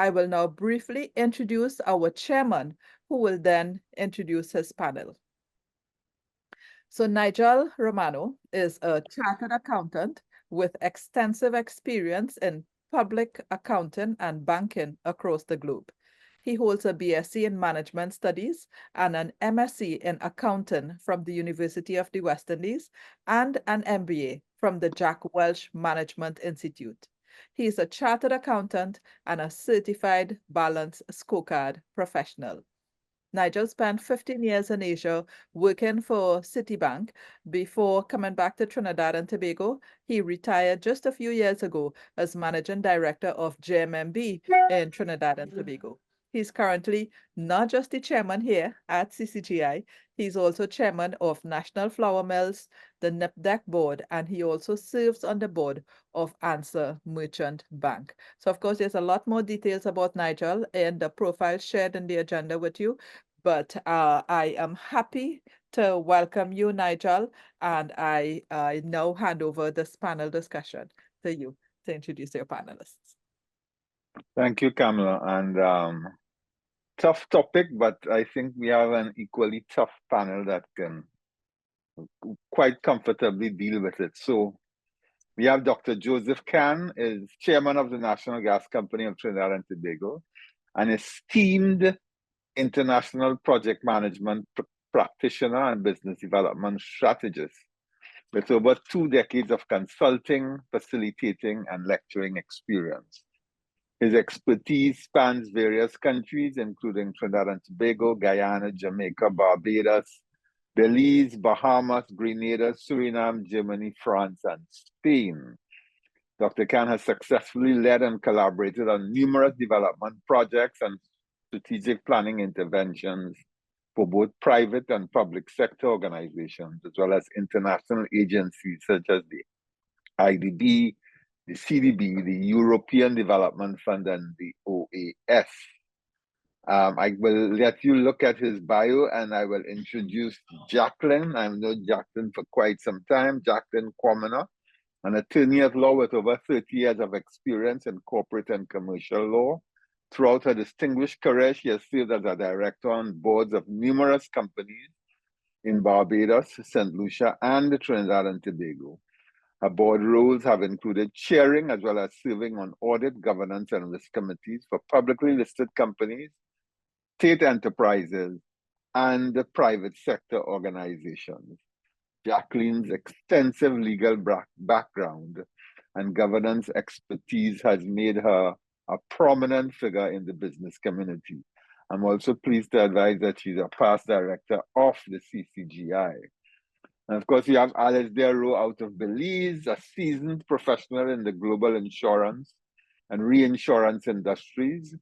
I will now briefly introduce our chairman, who will then introduce his panel. So Nigel Romano is a chartered accountant with extensive experience in public accounting and banking across the globe. He holds a BSc in Management Studies and an MSc in Accounting from the University of the West Indies and an MBA from the Jack Welch Management Institute. He is a chartered accountant and a certified balance scorecard professional. Nigel spent 15 years in Asia working for Citibank before coming back to Trinidad and Tobago. He retired just a few years ago as managing director of JMMB in Trinidad and Tobago. He's currently not just the chairman here at CCGI, he's also chairman of National Flour Mills, the NIPDEC board, and he also serves on the board of Answer Merchant Bank. So of course, there's a lot more details about Nigel in the profile shared in the agenda with you, but I am happy to welcome you, Nigel, and I now hand over this panel discussion to you to introduce your panelists. Thank you, Kamala. And tough topic, but I think we have an equally tough panel that can quite comfortably deal with it. So we have Dr. Joseph Can, is chairman of the National Gas Company of Trinidad and Tobago, an esteemed international project management practitioner and business development strategist with over 2 decades of consulting, facilitating, and lecturing experience. His expertise spans various countries, including Trinidad and Tobago, Guyana, Jamaica, Barbados, Belize, Bahamas, Grenada, Suriname, Germany, France, and Spain. Dr. Can has successfully led and collaborated on numerous development projects and strategic planning interventions for both private and public sector organizations, as well as international agencies such as the IDB, the CDB, the European Development Fund, and the OAS. I will let you look at his bio, and I will introduce Jacqueline. I've known Jacqueline for quite some time. Jacqueline Quamina, an attorney at law with over 30 years of experience in corporate and commercial law. Throughout her distinguished career, she has served as a director on boards of numerous companies in Barbados, St. Lucia, and Trinidad and Tobago. Her board roles have included chairing as well as serving on audit, governance, and risk committees for publicly listed companies, state enterprises, and private sector organizations. Jacqueline's extensive legal background and governance expertise has made her a prominent figure in the business community. I'm also pleased to advise that she's a past director of the CCGI. And of course, you have Alasdair Roe out of Belize, a seasoned professional in the global insurance and reinsurance industries,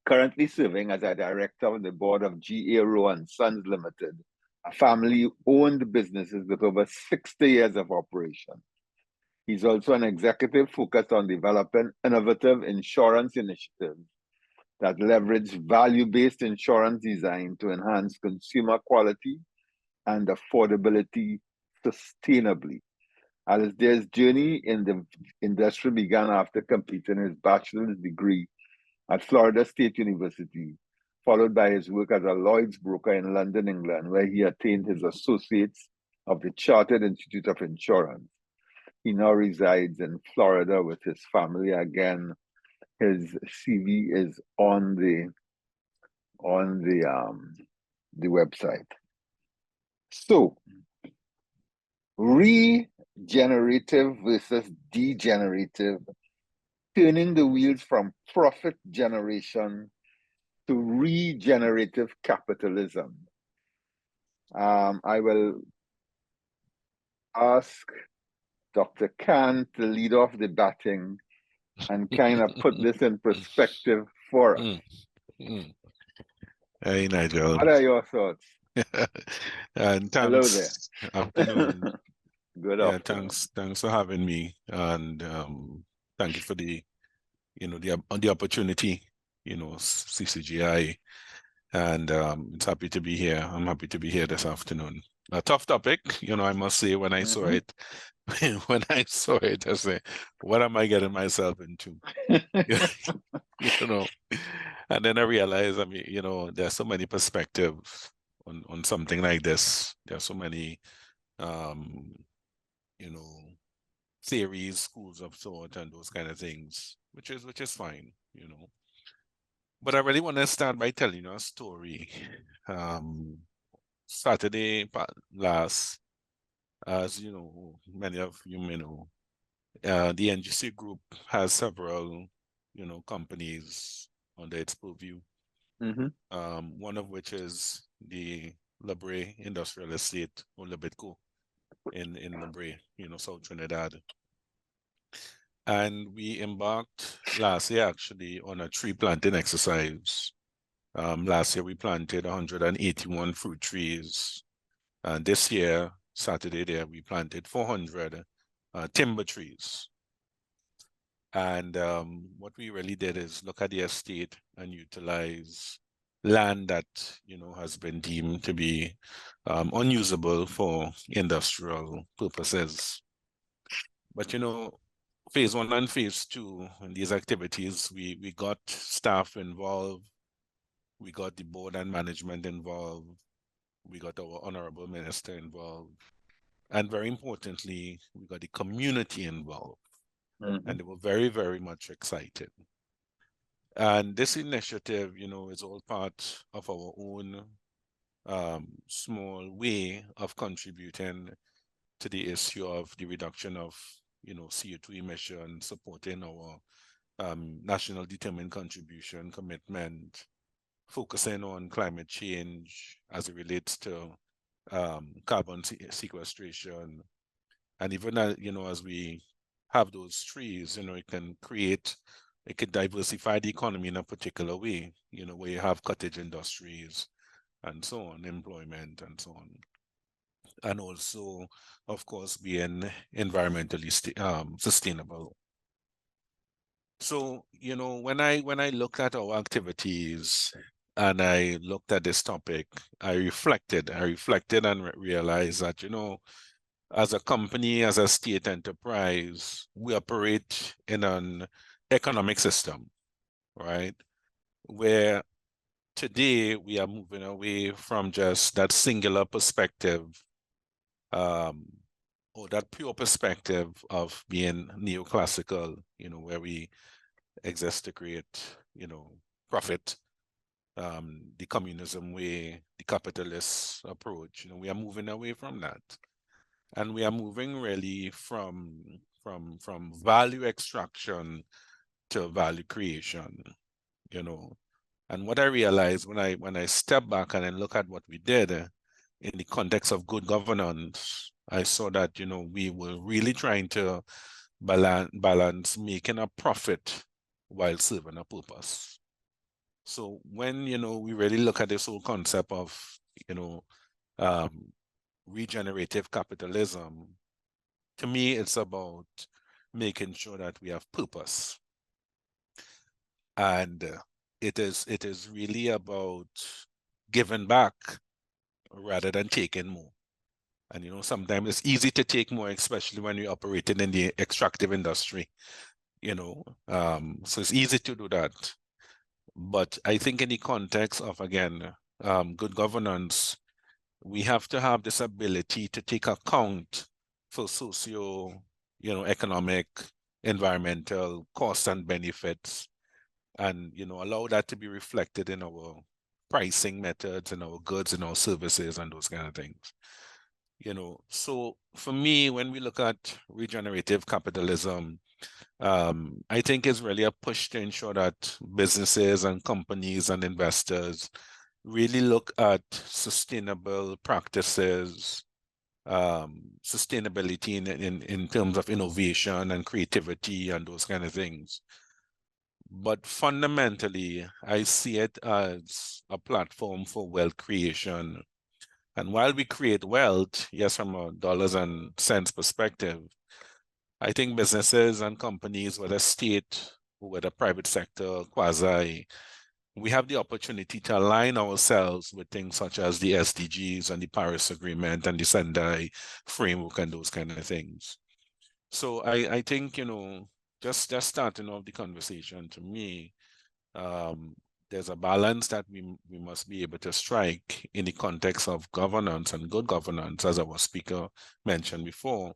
currently serving as a director of the board of G.A. Roe & Sons Limited, a family-owned businesses with over 60 years of operation. He's also an executive focused on developing innovative insurance initiatives that leverage value-based insurance design to enhance consumer quality and affordability sustainably. Alasdair's journey in the industry began after completing his bachelor's degree at Florida State University, followed by his work as a Lloyd's broker in London, England, where he attained his associates of the Chartered Institute of Insurance. He now resides in Florida with his family. Again, his CV is on the website. So, regenerative versus degenerative, turning the wheels from profit generation to regenerative capitalism. I will ask Dr. Can to lead off the batting and kind of put this in perspective for us. Hey, Nigel. What are your thoughts? And thanks. Hello there. Afternoon. Good yeah, afternoon. Thanks for having me, and thank you for the opportunity. CCGI, and it's happy to be here. I'm happy to be here this afternoon. A tough topic, I must say. When I saw it, when I saw it, I said, what am I getting myself into? You know, and then I realized, I mean, there's so many perspectives on something like this. There's so many, um, you know, theories, schools of thought, and those kind of things, which is fine, But I really want to start by telling you a story. Saturday last, as you know, many of you may know, the NGC group has several, companies under its purview. One of which is the Labre Industrial Estate, or Labitco, in Labre, South Trinidad. And we embarked last year actually on a tree planting exercise. Last year we planted 181 fruit trees. And this year, Saturday there, we planted 400 timber trees. And what we really did is look at the estate and utilize land that, has been deemed to be unusable for industrial purposes. But, phase 1 and phase 2 in these activities, we got staff involved, we got the board and management involved, we got our honorable minister involved, and very importantly, we got the community involved. And they were very, very much excited. And this initiative, is all part of our own small way of contributing to the issue of the reduction of, CO2 emissions, supporting our national determined contribution commitment, focusing on climate change as it relates to carbon sequestration. And even, as we have those trees, it could diversify the economy in a particular way, where you have cottage industries and so on, employment and so on. And also, of course, being environmentally sustainable. So, when I looked at our activities and I looked at this topic, I reflected and realized that, as a company, as a state enterprise, we operate in an economic system, right? Where today we are moving away from just that singular perspective, or that pure perspective of being neoclassical, where we exist to create, profit, the communism way, the capitalist approach. We are moving away from that. And we are moving really from value extraction to value creation, And what I realized when I step back and I look at what we did in the context of good governance, I saw that, we were really trying to balance making a profit while serving a purpose. So when, we really look at this whole concept of, regenerative capitalism, to me, it's about making sure that we have purpose. And it is really about giving back rather than taking more. And, sometimes it's easy to take more, especially when you're operating in the extractive industry, so it's easy to do that. But I think in the context of, again, good governance, we have to have this ability to take account for socio, economic, environmental costs and benefits, and, allow that to be reflected in our pricing methods and our goods and our services and those kind of things. So for me, when we look at regenerative capitalism, I think it's really a push to ensure that businesses and companies and investors really look at sustainable practices, sustainability in terms of innovation and creativity and those kind of things. But fundamentally, I see it as a platform for wealth creation. And while we create wealth, yes, from a dollars and cents perspective, I think businesses and companies, whether state or whether private sector, quasi, we have the opportunity to align ourselves with things such as the SDGs and the Paris Agreement and the Sendai framework and those kind of things. So I think, you know, just starting off the conversation, to me, there's a balance that we must be able to strike in the context of governance and good governance, as our speaker mentioned before,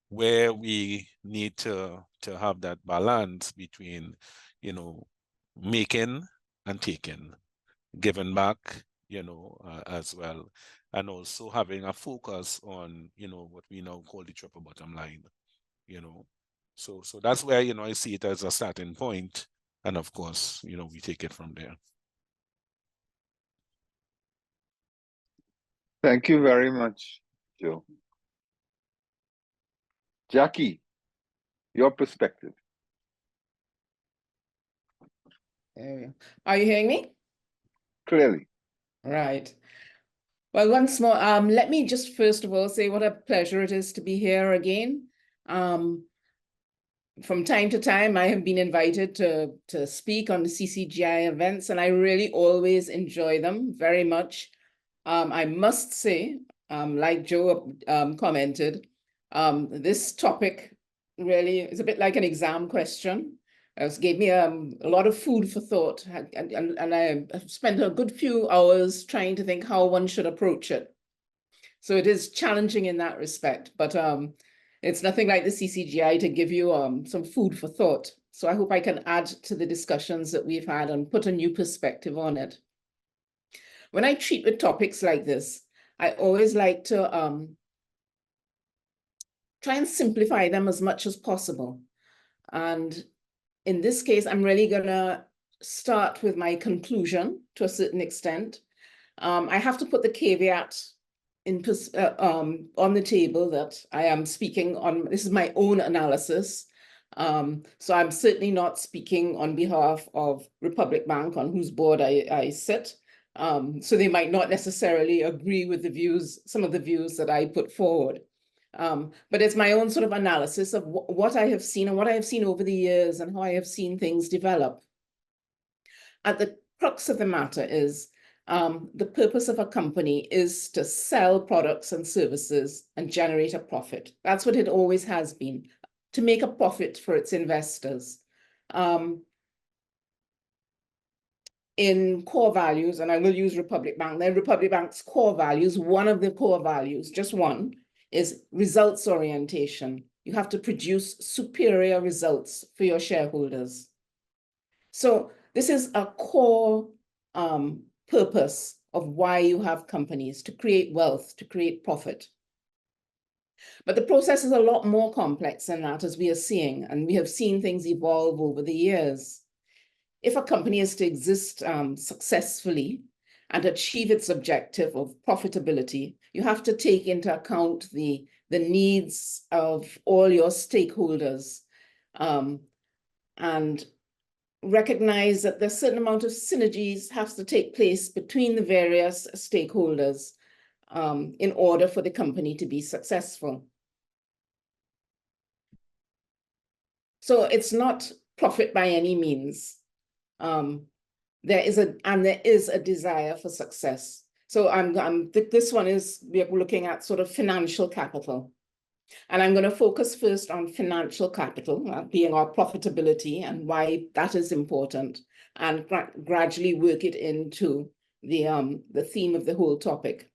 where we need to have that balance between, you know, making and taking, giving back, you know, as well, and also having a focus on, you know, what we now call the triple bottom line, you know. So that's where, you know, I see it as a starting point, and of course, you know, we take it from there. Thank you very much, Joe. Jackie, your perspective. Are you hearing me? Clearly. Right. Well, once more, let me just first of all say what a pleasure it is to be here again. From time to time, I have been invited to speak on the CCGI events, and I really always enjoy them very much. I must say, like Joe commented, this topic really is a bit like an exam question. It gave me a lot of food for thought, and I spent a good few hours trying to think how one should approach it. So it is challenging in that respect, but it's nothing like the CCGI to give you some food for thought. So I hope I can add to the discussions that we've had and put a new perspective on it. When I treat with topics like this, I always like to try and simplify them as much as possible. And in this case, I'm really gonna start with my conclusion to a certain extent. I have to put the caveat on the table that I am speaking on, this is my own analysis. So I'm certainly not speaking on behalf of Republic Bank, on whose board I sit. So they might not necessarily agree with the views, some of the views that I put forward. But it's my own sort of analysis of what I have seen and what I have seen over the years and how I have seen things develop. At the crux of the matter is, the purpose of a company is to sell products and services and generate a profit. That's what it always has been, to make a profit for its investors. In core values, and I will use Republic Bank, then Republic Bank's core values, one of the core values, just one, is results orientation. You have to produce superior results for your shareholders. So this is a core purpose of why you have companies, to create wealth, to create profit. But the process is a lot more complex than that, as we are seeing, and we have seen things evolve over the years. If a company is to exist successfully and achieve its objective of profitability, you have to take into account the needs of all your stakeholders, and recognize that there's a certain amount of synergies has to take place between the various stakeholders in order for the company to be successful. So it's not profit by any means. There is a desire for success. So this one is, we're looking at sort of financial capital. And I'm going to focus first on financial capital, being our profitability and why that is important, and gradually work it into the theme of the whole topic.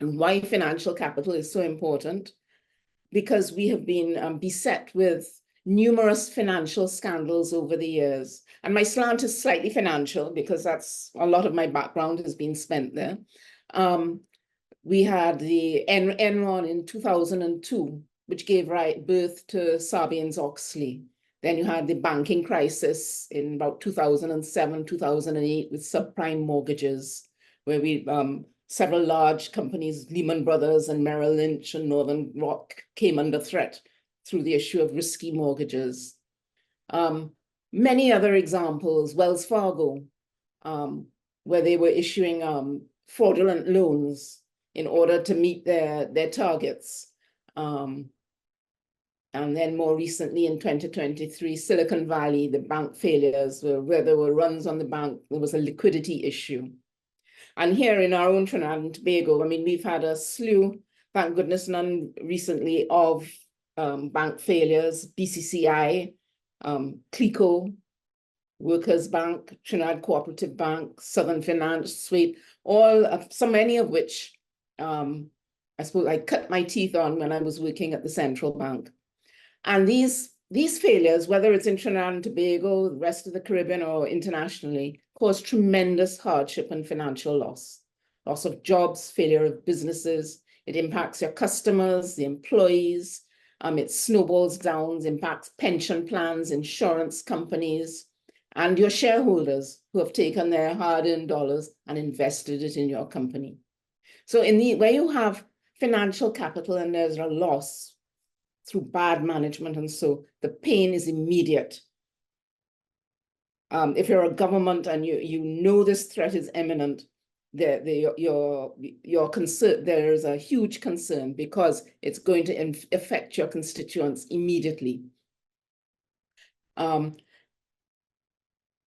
And why financial capital is so important, because we have been beset with numerous financial scandals over the years. And my slant is slightly financial because that's a lot of my background has been spent there. We had the Enron in 2002, which gave birth to Sarbanes-Oxley. Then you had the banking crisis in about 2007, 2008 with subprime mortgages, where several large companies, Lehman Brothers and Merrill Lynch and Northern Rock, came under threat through the issue of risky mortgages. Many other examples, Wells Fargo, where they were issuing fraudulent loans in order to meet their targets. And then more recently in 2023, Silicon Valley, the bank failures, where there were runs on the bank, there was a liquidity issue. And here in our own Trinidad and Tobago, I mean, we've had a slew, thank goodness none recently, of bank failures, BCCI, CLICO, Workers Bank, Trinidad Cooperative Bank, Southern Finance, Suite, so many of which I suppose I cut my teeth on when I was working at the central bank. And these failures, whether it's in Trinidad and Tobago, the rest of the Caribbean, or internationally, cause tremendous hardship and financial loss. Loss of jobs, failure of businesses. It impacts your customers, the employees. It snowballs down, impacts pension plans, insurance companies, and your shareholders who have taken their hard-earned dollars and invested it in your company. So where you have financial capital and there's a loss through bad management, and so the pain is immediate. If you're a government and you know this threat is imminent, your concern, there is a huge concern because it's going to affect your constituents immediately.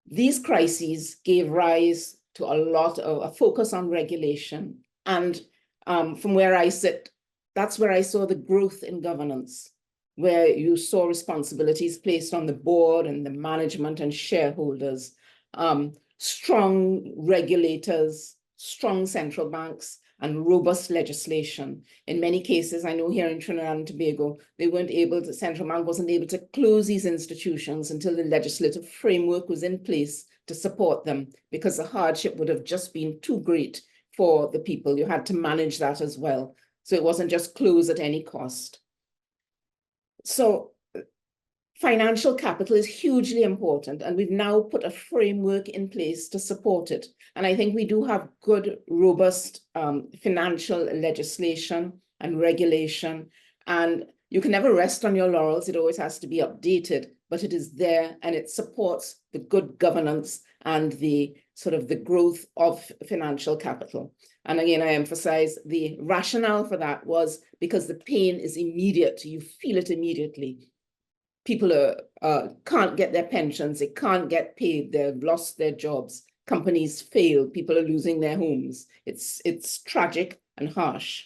These crises gave rise to a lot of a focus on regulation. And from where I sit, that's where I saw the growth in governance, where you saw responsibilities placed on the board and the management and shareholders, strong regulators, strong central banks, and robust legislation. In many cases, I know here in Trinidad and Tobago, the central bank wasn't able to close these institutions until the legislative framework was in place to support them, because the hardship would have just been too great for the people. You had to manage that as well. So it wasn't just close at any cost. So financial capital is hugely important, and we've now put a framework in place to support it. And I think we do have good, robust financial legislation and regulation. And you can never rest on your laurels. It always has to be updated, but it is there, and it supports the good governance and the sort of the growth of financial capital. And again, I emphasize the rationale for that was because the pain is immediate. You feel it immediately. People can't get their pensions, they can't get paid, they've lost their jobs, companies fail, people are losing their homes. It's tragic and harsh.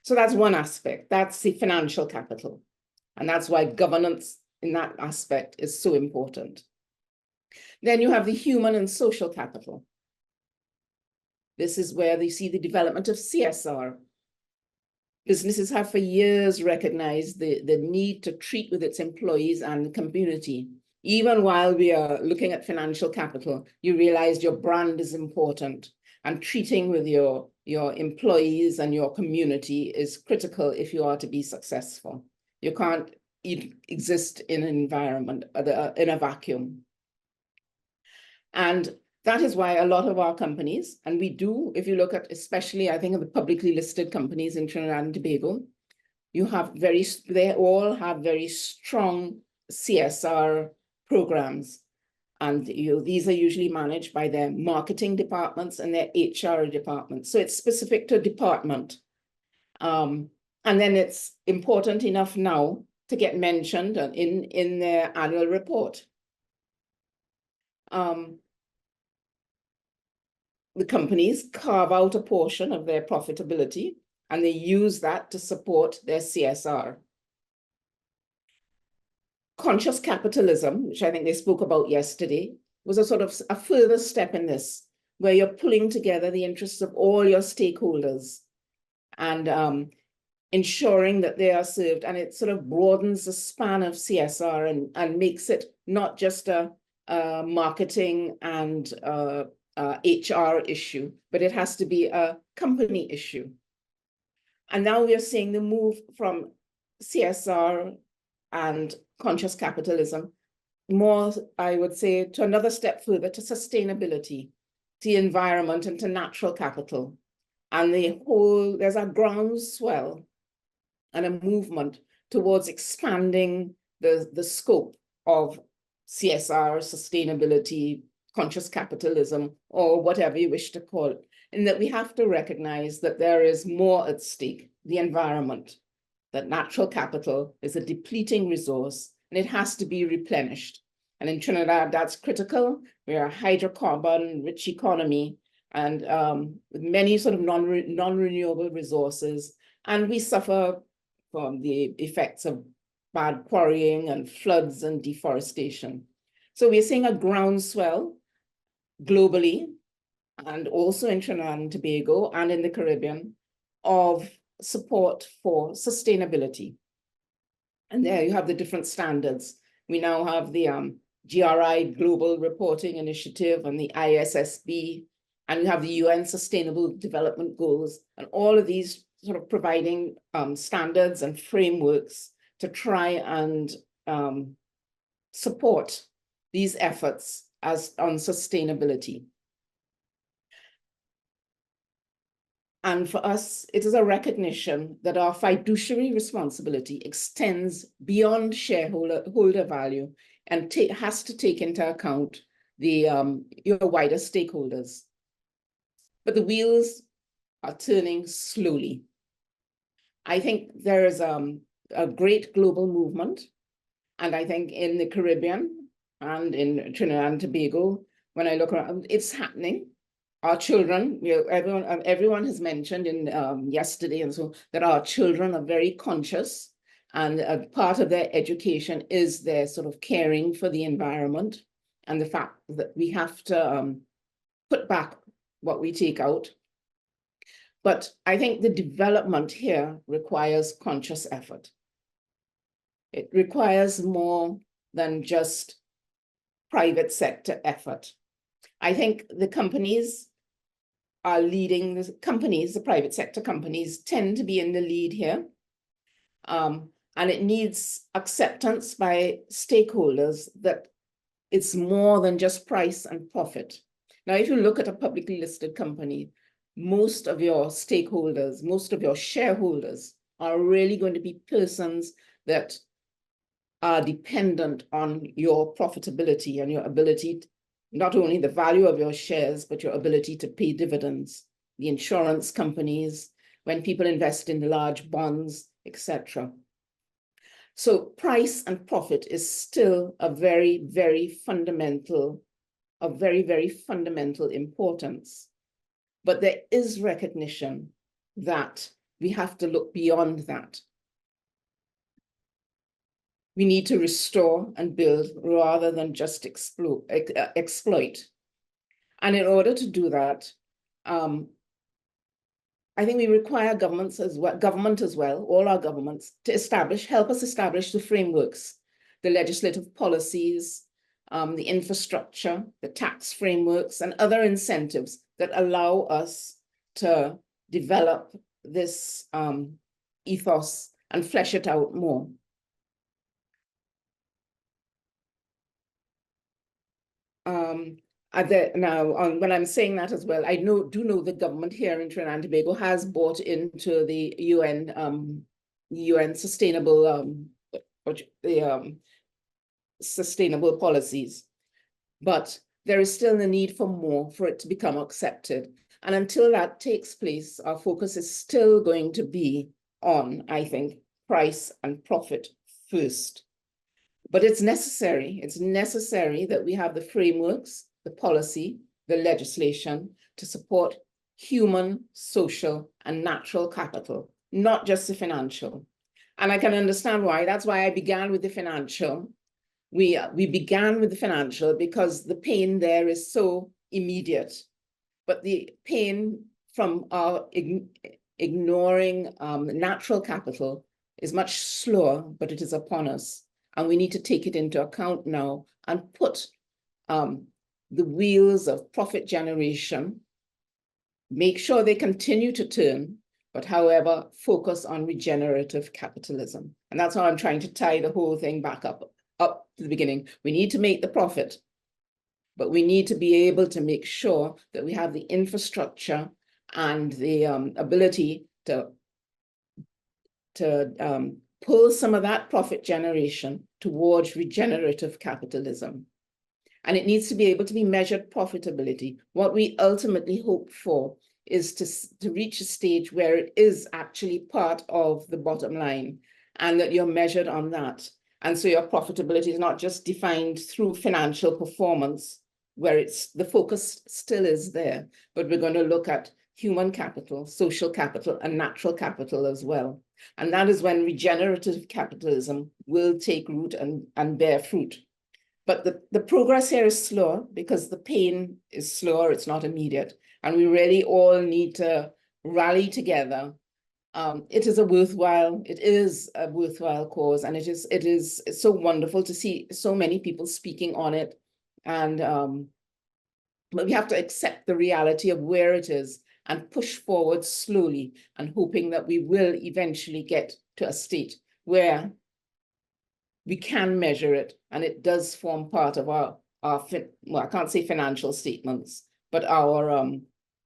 So that's one aspect, that's the financial capital. And that's why governance in that aspect is so important. Then you have the human and social capital. This is where you see the development of CSR. Businesses have for years recognized the need to treat with its employees and the community. Even while we are looking at financial capital, you realize your brand is important, and treating with your employees and your community is critical if you are to be successful. You can't exist in an environment, in a vacuum. And that is why a lot of our companies, and we do, if you look at, especially, I think of the publicly listed companies in Trinidad and Tobago, they all have very strong CSR programs. And these are usually managed by their marketing departments and their HR departments. So it's specific to a department. And then it's important enough now to get mentioned in their annual report. The companies carve out a portion of their profitability, and they use that to support their CSR. Conscious capitalism, which I think they spoke about yesterday, was a sort of a further step in this, where you're pulling together the interests of all your stakeholders and ensuring that they are served. And it sort of broadens the span of CSR and makes it not just a marketing and HR issue, but it has to be a company issue. And now we are seeing the move from CSR and conscious capitalism more, I would say, to another step further, to sustainability, to the environment, and to natural capital. And there's a groundswell and a movement towards expanding the scope of CSR, sustainability, conscious capitalism, or whatever you wish to call it, and that we have to recognize that there is more at stake, the environment, that natural capital is a depleting resource, and it has to be replenished. And in Trinidad, that's critical. We are a hydrocarbon-rich economy, and with many sort of non-renewable resources, and we suffer from the effects of bad quarrying and floods and deforestation. So we're seeing a groundswell globally and also in Trinidad and Tobago and in the Caribbean of support for sustainability. And there you have the different standards. We now have the GRI Global Reporting Initiative and the ISSB, and we have the UN Sustainable Development Goals, and all of these sort of providing standards and frameworks to try and support these efforts on sustainability. And for us, it is a recognition that our fiduciary responsibility extends beyond shareholder value and has to take into account your wider stakeholders. But the wheels are turning slowly. I think there is a great global movement, and I think in the Caribbean and in Trinidad and Tobago, when I look around, it's happening. Our children, everyone has mentioned in yesterday and so that our children are very conscious, and a part of their education is their sort of caring for the environment and the fact that we have to put back what we take out. But I think the development here requires conscious effort. It requires more than just private sector effort. I think the companies are leading, the private sector companies tend to be in the lead here. And it needs acceptance by stakeholders that it's more than just price and profit. Now, if you look at a publicly listed company, most of your stakeholders, most of your shareholders are really going to be persons that are dependent on your profitability and your ability, not only the value of your shares, but your ability to pay dividends, the insurance companies, when people invest in large bonds, etc. So price and profit is still a very, very fundamental importance. But there is recognition that we have to look beyond that. We need to restore and build rather than just exploit. And in order to do that, I think we require government as well, all our governments, to help us establish the frameworks, the legislative policies, the infrastructure, the tax frameworks, and other incentives that allow us to develop this ethos and flesh it out more. When I'm saying that as well, I do know the government here in Trinidad and Tobago has bought into the UN sustainable policies, but there is still a need for more for it to become accepted. And until that takes place, our focus is still going to be on, I think, price and profit first. But it's necessary that we have the frameworks, the policy, the legislation to support human, social, and natural capital, not just the financial. And I can understand why. That's why I began with the financial. We began with the financial because the pain there is so immediate. But the pain from our ignoring natural capital is much slower, but it is upon us. And we need to take it into account now and put the wheels of profit generation, make sure they continue to turn, but however, focus on regenerative capitalism. And that's how I'm trying to tie the whole thing back up to the beginning. We need to make the profit, but we need to be able to make sure that we have the infrastructure and the ability to pull some of that profit generation towards regenerative capitalism. And it needs to be able to be measured profitability. What we ultimately hope for is to reach a stage where it is actually part of the bottom line and that you're measured on that. And so your profitability is not just defined through financial performance, where the focus still is there, but we're going to look at human capital, social capital, and natural capital as well. And that is when regenerative capitalism will take root and bear fruit. But the progress here is slower because the pain is slower, it's not immediate. And we really all need to rally together. It is a worthwhile cause, and it is so wonderful to see so many people speaking on it. And but we have to accept the reality of where it is and push forward slowly, and hoping that we will eventually get to a state where we can measure it, and it does form part of our well, I can't say financial statements, but our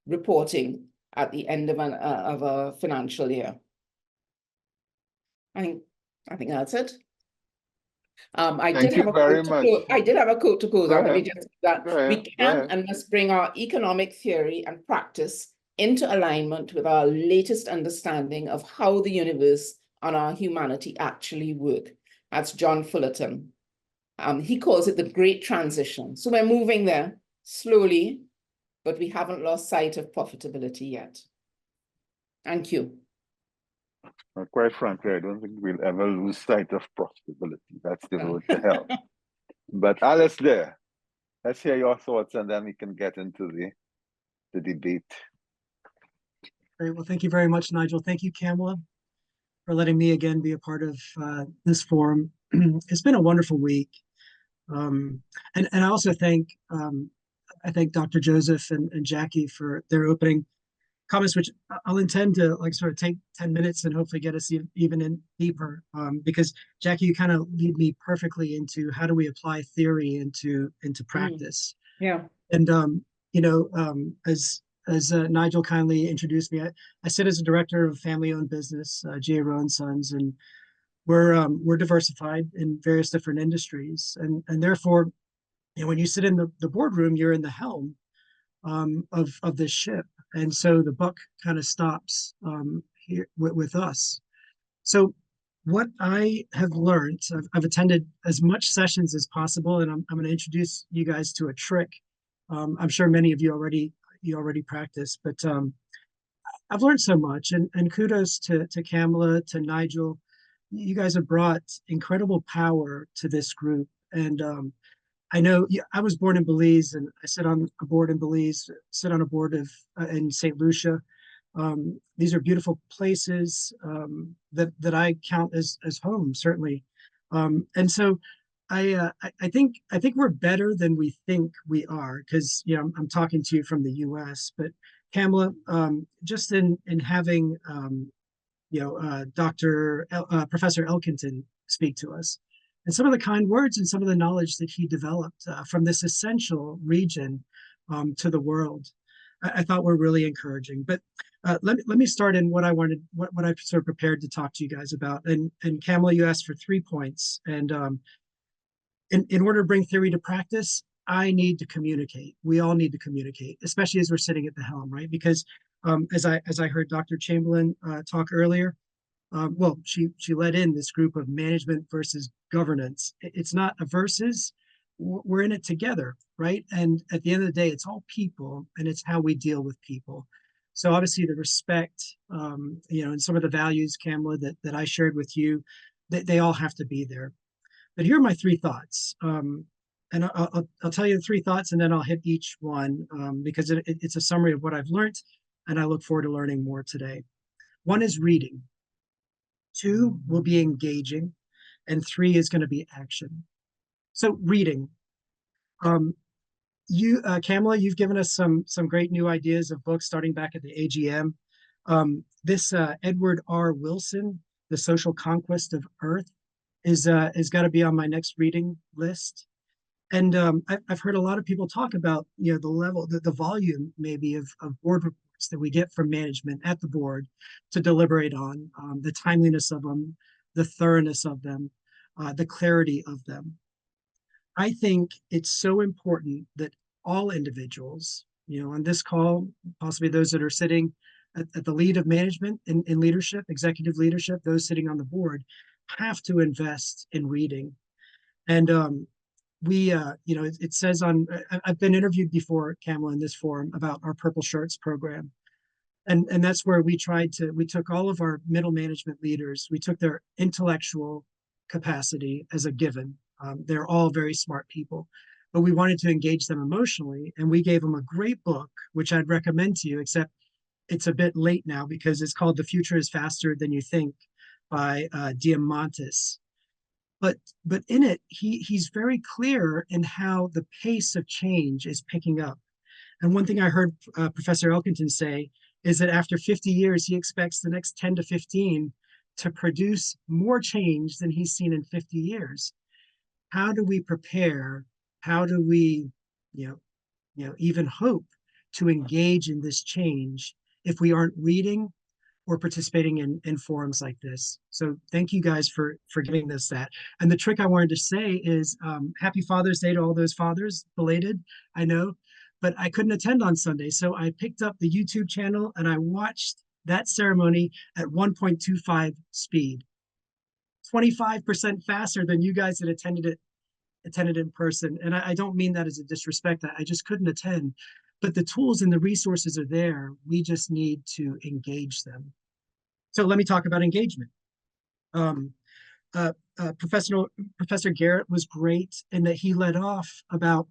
reporting at the end of a financial year. I think that's it. I did have a quote to close out. Let me just do that. We can and must bring our economic theory and practice into alignment with our latest understanding of how the universe and our humanity actually work. That's John Fullerton. He calls it the Great Transition. So we're moving there slowly, but we haven't lost sight of profitability yet. Thank you. Quite frankly, I don't think we'll ever lose sight of profitability. That's the road to hell. But Alasdair, let's hear your thoughts, and then we can get into the debate. Great. Well, thank you very much, Nigel. Thank you, Quamina, for letting me again be a part of this forum. It's been a wonderful week. And I also thank Dr. Joseph and Jackie for their opening comments, which I'll intend to sort of take 10 minutes and hopefully get us even in deeper, because Jackie, you kind of lead me perfectly into how do we apply theory into practice. Yeah. And as Nigel kindly introduced me, I sit as a director of a family-owned business, G.A. Roe & Sons, and we're diversified in various different industries, and therefore, when you sit in the boardroom, you're in the helm of this ship, and so the buck kind of stops here with us. So what I have learned, I've attended as much sessions as possible, and I'm going to introduce you guys to a trick. I'm sure many of you already practice, but I've learned so much, and kudos to Quamina, to Nigel. You guys have brought incredible power to this group, and I know I was born in Belize, and I sit on a board in Belize, sit on a board in St. Lucia. These are beautiful places that I count as home, certainly. And so I think we're better than we think we are, because I'm talking to you from the U.S., but Quamina, just in having Professor Elkington speak to us, and some of the kind words and some of the knowledge that he developed from this essential region to the world, I thought were really encouraging. But let me start in what I wanted, what I've sort of prepared to talk to you guys about. And Quamina, you asked for 3 points, and in order to bring theory to practice, I need to communicate. We all need to communicate, especially as we're sitting at the helm, right? Because as I heard Dr. Chamberlain talk earlier, well, she led in this group of management versus governance. It's not a versus, we're in it together, right? And at the end of the day, it's all people, and it's how we deal with people. So obviously the respect, and some of the values, Quamina, that I shared with you, they all have to be there. But here are my 3 thoughts. And I'll tell you the 3 thoughts, and then I'll hit each one because it's a summary of what I've learned, and I look forward to learning more today. 1 is reading. 2 will be engaging, and 3 is going to be action. So reading. Quamina, you've given us some great new ideas of books starting back at the AGM. This Edward R. Wilson, The Social Conquest of Earth, is got to be on my next reading list. And I've heard a lot of people talk about the level, the volume maybe of board reports that we get from management at the board to deliberate on, the timeliness of them, the thoroughness of them, the clarity of them. I think it's so important that all individuals, on this call, possibly those that are sitting at the lead of management in leadership, executive leadership, those sitting on the board, have to invest in reading. And it says I've been interviewed before, Quamina, in this forum about our Purple Shirts program. And that's where we took all of our middle management leaders, we took their intellectual capacity as a given. They're all very smart people, but we wanted to engage them emotionally. And we gave them a great book, which I'd recommend to you, except it's a bit late now because it's called The Future is Faster Than You Think by Diamantis. But in it, he's very clear in how the pace of change is picking up. And one thing I heard Professor Elkington say is that after 50 years, he expects the next 10 to 15 to produce more change than he's seen in 50 years. How do we prepare? How do we, even hope to engage in this change if we aren't reading or participating in forums like this? So thank you guys for giving us that. And the trick I wanted to say is Happy Father's Day to all those fathers, belated, I know, but I couldn't attend on Sunday. So I picked up the YouTube channel and I watched that ceremony at 1.25 speed, 25% faster than you guys that attended in person. And I don't mean that as a disrespect. I just couldn't attend. But the tools and the resources are there. We just need to engage them. So let me talk about engagement. Professor Garrett was great in that he led off about,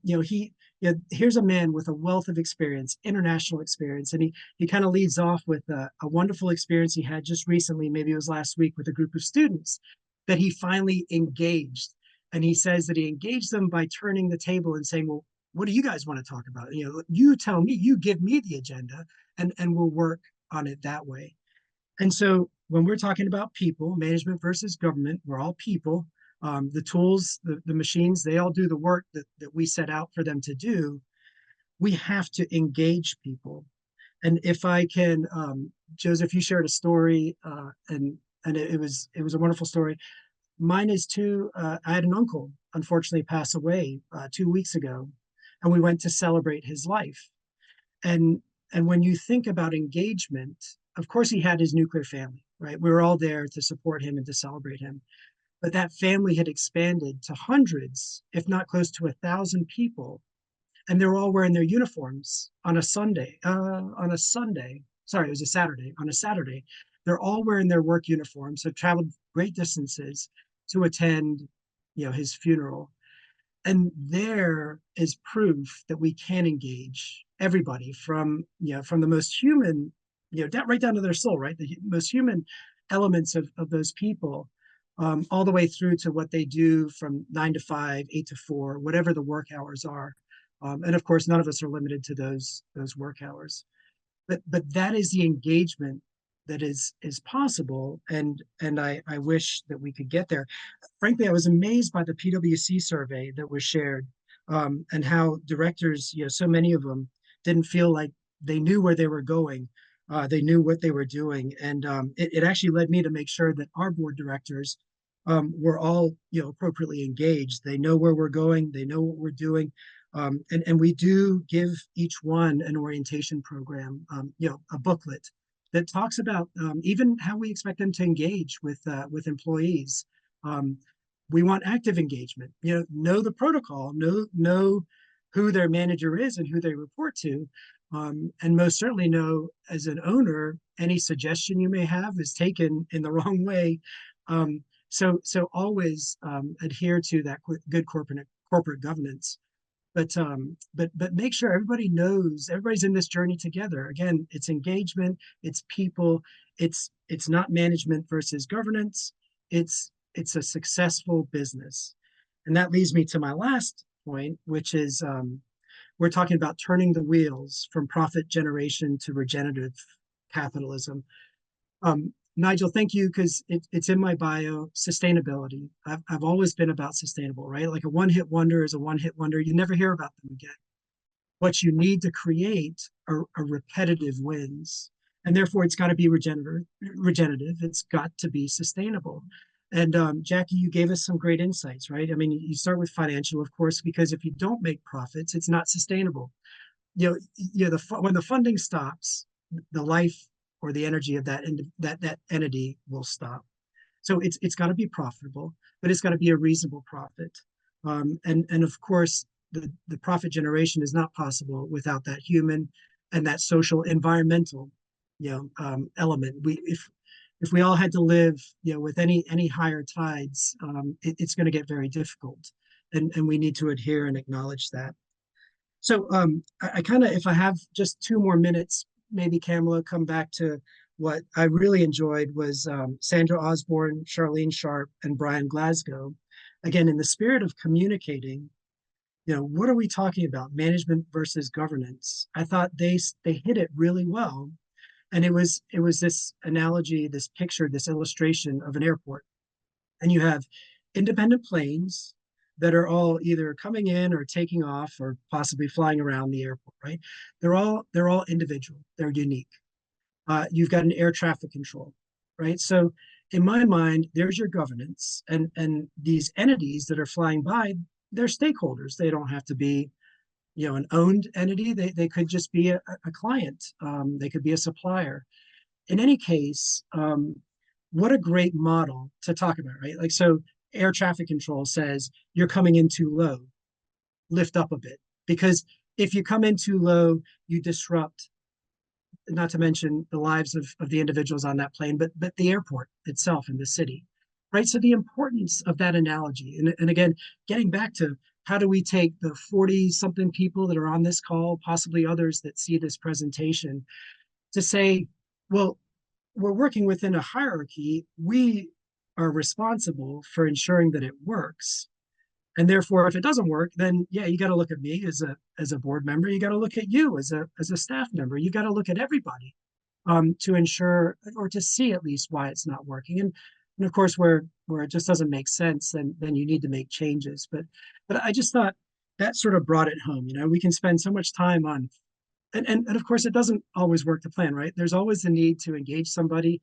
here's a man with a wealth of experience, international experience. And he kind of leads off with a wonderful experience he had just recently, maybe it was last week, with a group of students that he finally engaged. And he says that he engaged them by turning the table and saying, well, what do you guys want to talk about? You tell me, you give me the agenda, and we'll work on it that way. And so when we're talking about people, management versus government, we're all people. The tools, the machines, they all do the work that we set out for them to do. We have to engage people. And if I can, Joseph, you shared a story, and it was a wonderful story. Mine is too. I had an uncle, unfortunately, pass away 2 weeks ago, and we went to celebrate his life. And when you think about engagement, of course, he had his nuclear family, right? We were all there to support him and to celebrate him. But that family had expanded to hundreds, if not close to 1,000 people. And they were all wearing their uniforms on a Sunday. Sorry, it was a Saturday. On a Saturday, they're all wearing their work uniforms, so traveled great distances to attend, his funeral. And there is proof that we can engage everybody from the most human, right down to their soul, right? The most human elements of those people, all the way through to what they do from 9 to 5, 8 to 4, whatever the work hours are. And of course, none of us are limited to those work hours. But that is the engagement that is possible, and I wish that we could get there. Frankly, I was amazed by the PwC survey that was shared, and how directors, so many of them didn't feel like they knew where they were going. They knew what they were doing, and it actually led me to make sure that our board directors were all appropriately engaged. They know where we're going. They know what we're doing. And we do give each one an orientation program, a booklet that talks about even how we expect them to engage with employees. We want active engagement. Know the protocol, know who their manager is and who they report to, and most certainly know, as an owner, any suggestion you may have is taken in the wrong way. So always adhere to that good corporate governance. But make sure everybody knows, everybody's in this journey together. Again, it's engagement, it's people, it's not management versus governance. It's a successful business. And that leads me to my last point, which is we're talking about turning the wheels from profit generation to regenerative capitalism. Nigel, thank you, because it's in my bio, sustainability. I've always been about sustainable, right? Like a one-hit wonder is a one-hit wonder. You never hear about them again. What you need to create are repetitive wins. And therefore, it's got to be regenerative. It's got to be sustainable. And Jackie, you gave us some great insights, right? I mean, you start with financial, of course, because if you don't make profits, it's not sustainable. When the funding stops, the life or the energy of that entity will stop. So it's got to be profitable, but it's got to be a reasonable profit. And of course, the profit generation is not possible without that human and that social environmental element. If we all had to live, with any higher tides, it's going to get very difficult, and we need to adhere and acknowledge that. So I kind of, if I have just 2 more minutes, maybe Kamala, come back to what I really enjoyed was Sandra Osborne, Charlene Sharp, and Brian Glasgow. Again, in the spirit of communicating, what are we talking about? Management versus governance. I thought they hit it really well. And it was this analogy, this picture, this illustration of an airport. And you have independent planes that are all either coming in or taking off or possibly flying around the airport, right? They're all individual, they're unique. You've got an air traffic control, right? So in my mind, there's your governance, and these entities that are flying by, they're stakeholders. They don't have to be, an owned entity. They could just be a client. They could be a supplier. In any case, what a great model to talk about, right? Like, so air traffic control says you're coming in too low, lift up a bit. Because if you come in too low, you disrupt, not to mention the lives of the individuals on that plane, but the airport itself in the city, right? So the importance of that analogy, and again, getting back to how do we take the 40-something people that are on this call, possibly others that see this presentation, to say, well, we're working within a hierarchy. We are responsible for ensuring that it works. And therefore, if it doesn't work, then yeah, you got to look at me as a board member. You got to look at you as a staff member. You got to look at everybody to ensure, or to see at least why it's not working. And of course, where it just doesn't make sense, then you need to make changes. But I just thought that sort of brought it home. We can spend so much time on, and of course, it doesn't always work to plan, right? There's always the need to engage somebody.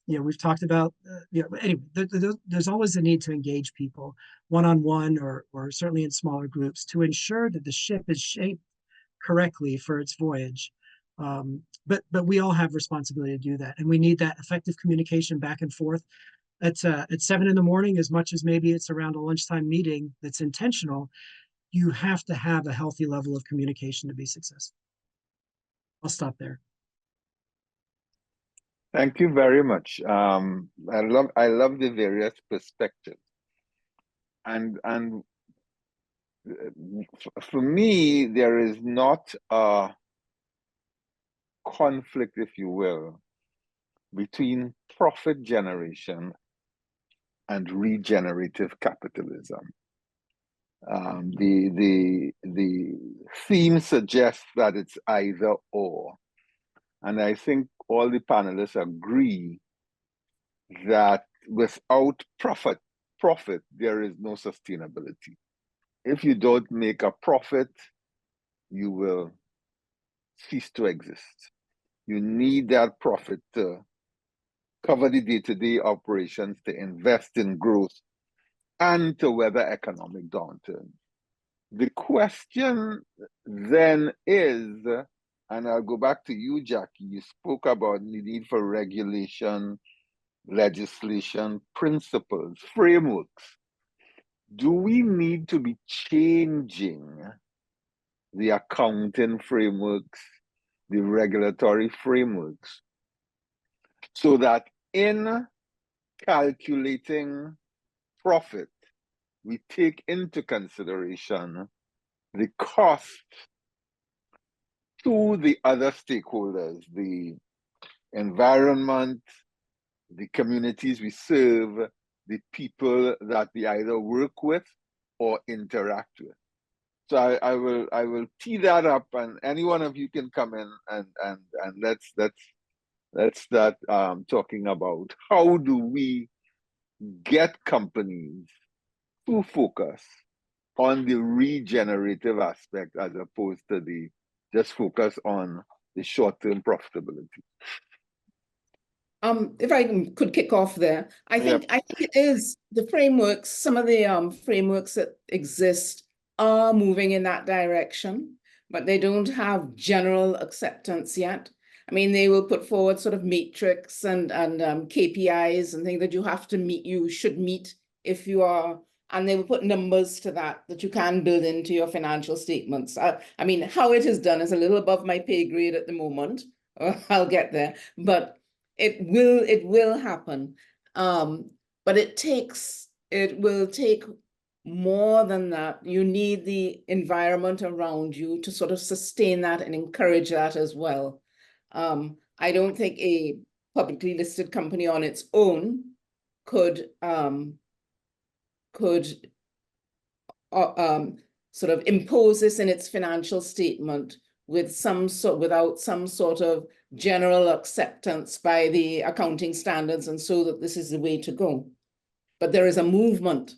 We've talked about, anyway, there's always the need to engage people one-on-one or certainly in smaller groups to ensure that the ship is shaped correctly for its voyage. But we all have responsibility to do that. And we need that effective communication back and forth at 7 in the morning, as much as maybe it's around a lunchtime meeting that's intentional. You have to have a healthy level of communication to be successful. I'll stop there. Thank you very much. I love the various perspectives, and for me, there is not a conflict, if you will, between profit generation and regenerative capitalism. The theme suggests that it's either or. And I think all the panelists agree that without profit, there is no sustainability. If you don't make a profit, you will cease to exist. You need that profit to cover the day-to-day operations, to invest in growth, and to weather economic downturn. The question then is, and I'll go back to you, Jackie, you spoke about the need for regulation, legislation, principles, frameworks. Do we need to be changing the accounting frameworks, the regulatory frameworks, so that in calculating profit, we take into consideration the cost to the other stakeholders, the environment, the communities we serve, the people that we either work with or interact with? So I will tee that up, and any one of you can come in and let's start talking about how do we get companies to focus on the regenerative aspect as opposed to the just focus on the short-term profitability. If I could kick off there, I think it is the frameworks. Some of the frameworks that exist are moving in that direction, but they don't have general acceptance yet. I mean, they will put forward sort of matrix and KPIs and things that you have to meet, you should meet if you are, and they will put numbers to that you can build into your financial statements. I mean, how it is done is a little above my pay grade at the moment, I'll get there, but it will happen. But it will take more than that. You need the environment around you to sort of sustain that and encourage that as well. I don't think a publicly listed company on its own could sort of impose this in its financial statement without some sort of general acceptance by the accounting standards, and so that this is the way to go. But there is a movement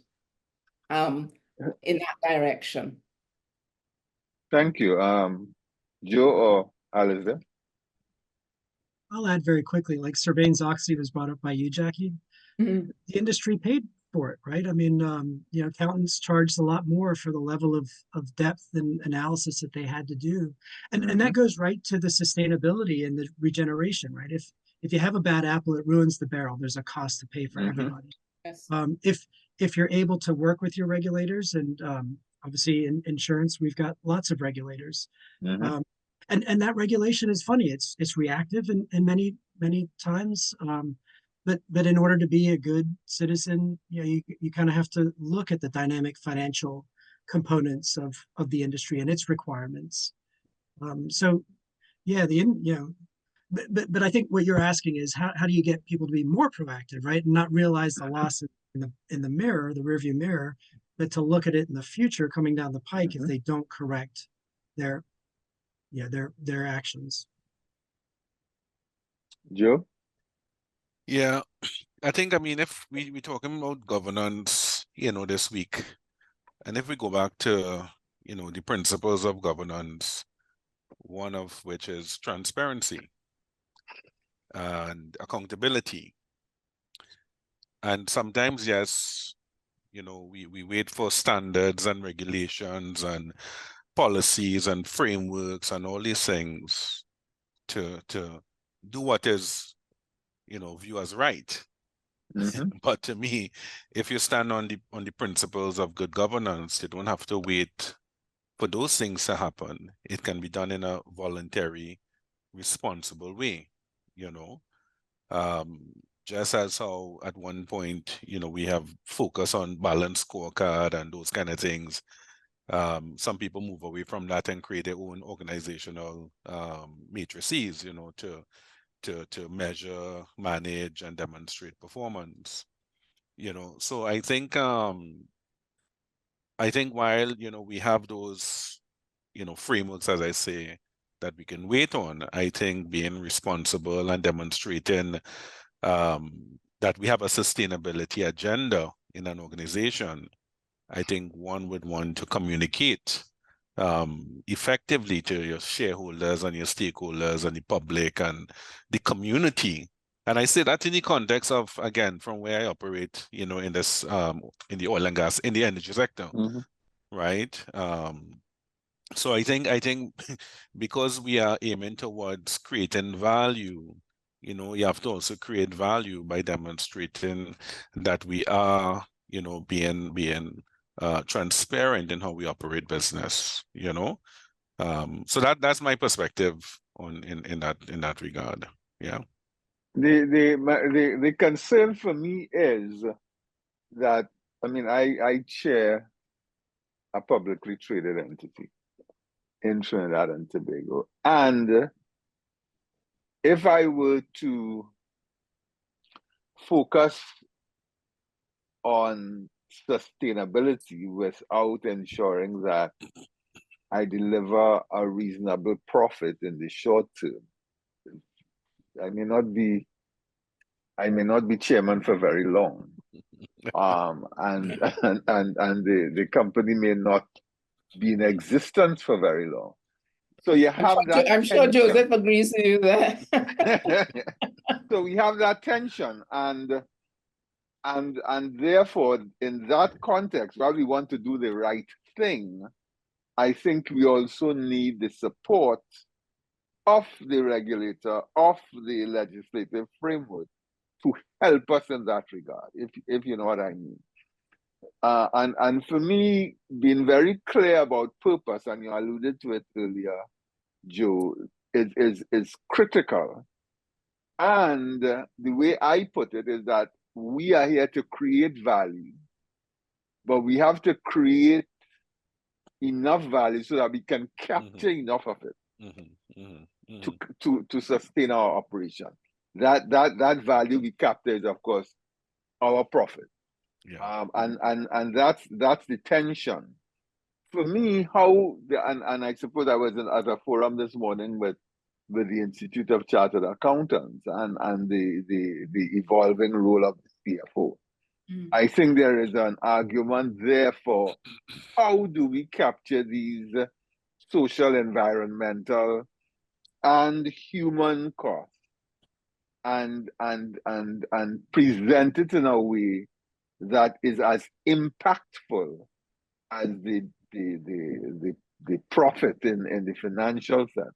in that direction. Thank you. Joe or Alasdair? I'll add very quickly, like Sarbanes-Oxley was brought up by you, Jackie. Mm-hmm. The industry paid for it, right? I mean, you know, accountants charged a lot more for the level of depth and analysis that they had to do. And that goes right to the sustainability and the regeneration, right? If you have a bad apple, it ruins the barrel. There's a cost to pay for everybody. Yes. If you're able to work with your regulators, and obviously in insurance, we've got lots of regulators. And that regulation is funny. It's reactive and many times. But in order to be a good citizen, you know, you kind of have to look at the dynamic financial components of the industry and its requirements. So yeah, but I think what you're asking is how do you get people to be more proactive, right? And not realize the loss in the mirror, the rearview mirror, but to look at it in the future coming down the pike if they don't correct their actions. Joe? Yeah, I think, I mean, if we're talking about governance, you know, this week, and if we go back to, you know, the principles of governance, one of which is transparency and accountability. And sometimes, yes, you know, we wait for standards and regulations and policies and frameworks and all these things to do what is, you know, viewed as right. But to me, if you stand on the principles of good governance, you don't have to wait for those things to happen. It can be done in a voluntary, responsible way, you know. Just as how at one point, you know, we have focus on balanced scorecard and those kind of things. Some people move away from that and create their own organizational matrices, you know, to measure, manage, and demonstrate performance. You know, so I think while, you know, we have those, you know, frameworks, as I say, that we can wait on, I think being responsible and demonstrating that we have a sustainability agenda in an organization, I think one would want to communicate effectively to your shareholders and your stakeholders and the public and the community. And I say that in the context of, again, from where I operate, you know, in this, in the oil and gas, in the energy sector, right? So I think because we are aiming towards creating value, you know, you have to also create value by demonstrating that we are, you know, being transparent in how we operate business, you know. So that's my perspective on in that regard. Yeah. The concern for me is that, I mean, I chair a publicly traded entity in Trinidad and Tobago, and if I were to focus on sustainability without ensuring that I deliver a reasonable profit in the short term, I may not be chairman for very long. And the company may not be in existence for very long. So you have I'm sure Joseph agrees with you there. So we have that tension, and therefore, in that context, while we want to do the right thing, I think we also need the support of the regulator, of the legislative framework to help us in that regard, if you know what I mean. And for me, being very clear about purpose, and you alluded to it earlier, Joe, is critical. And the way I put it is that we are here to create value, but we have to create enough value so that we can capture enough of it to sustain our operation. That value we capture is, of course, our profit. Yeah. And that's the tension. For me, and I suppose I was at a forum this morning with the Institute of Chartered Accountants and the evolving role of the CFO. I think there is an argument there for how do we capture these social, environmental, and human costs and present it in a way that is as impactful as the profit in the financial sense.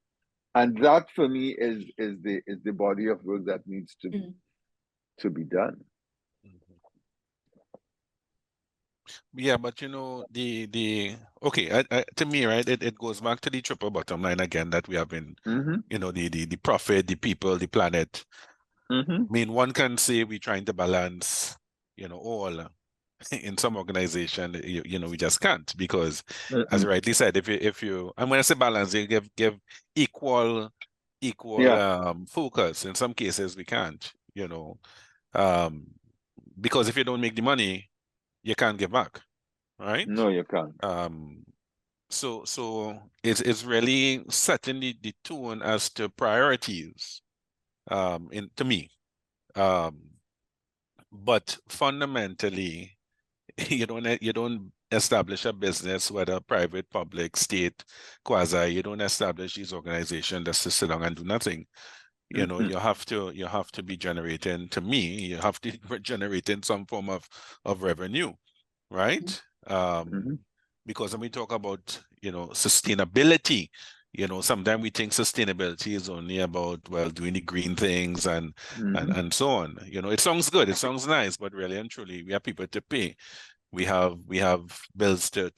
And that for me is the body of work that needs to be done. Yeah, but you know, okay, to me, right, it goes back to the triple bottom line again that we have been, you know, the profit, the people, the planet. I mean, one can say we're trying to balance, you know, all. In some organization, you know, we just can't, because as you rightly said, if you and when I say balance, you give equal focus. In some cases we can't, you know, because if you don't make the money, you can't give back, right? No, you can't. So it's really setting the tone as to priorities, to me, but fundamentally, you don't establish a business, whether private, public, state, quasi. You don't establish these organizations just to sit down and do nothing. You know, you have to be generating. To me, you have to be generating some form of revenue, right? Because when we talk about, you know, sustainability, you know, sometimes we think sustainability is only about, well, doing the green things and so on. You know, it sounds good, it sounds nice, but really and truly, we have people to pay. We have bills to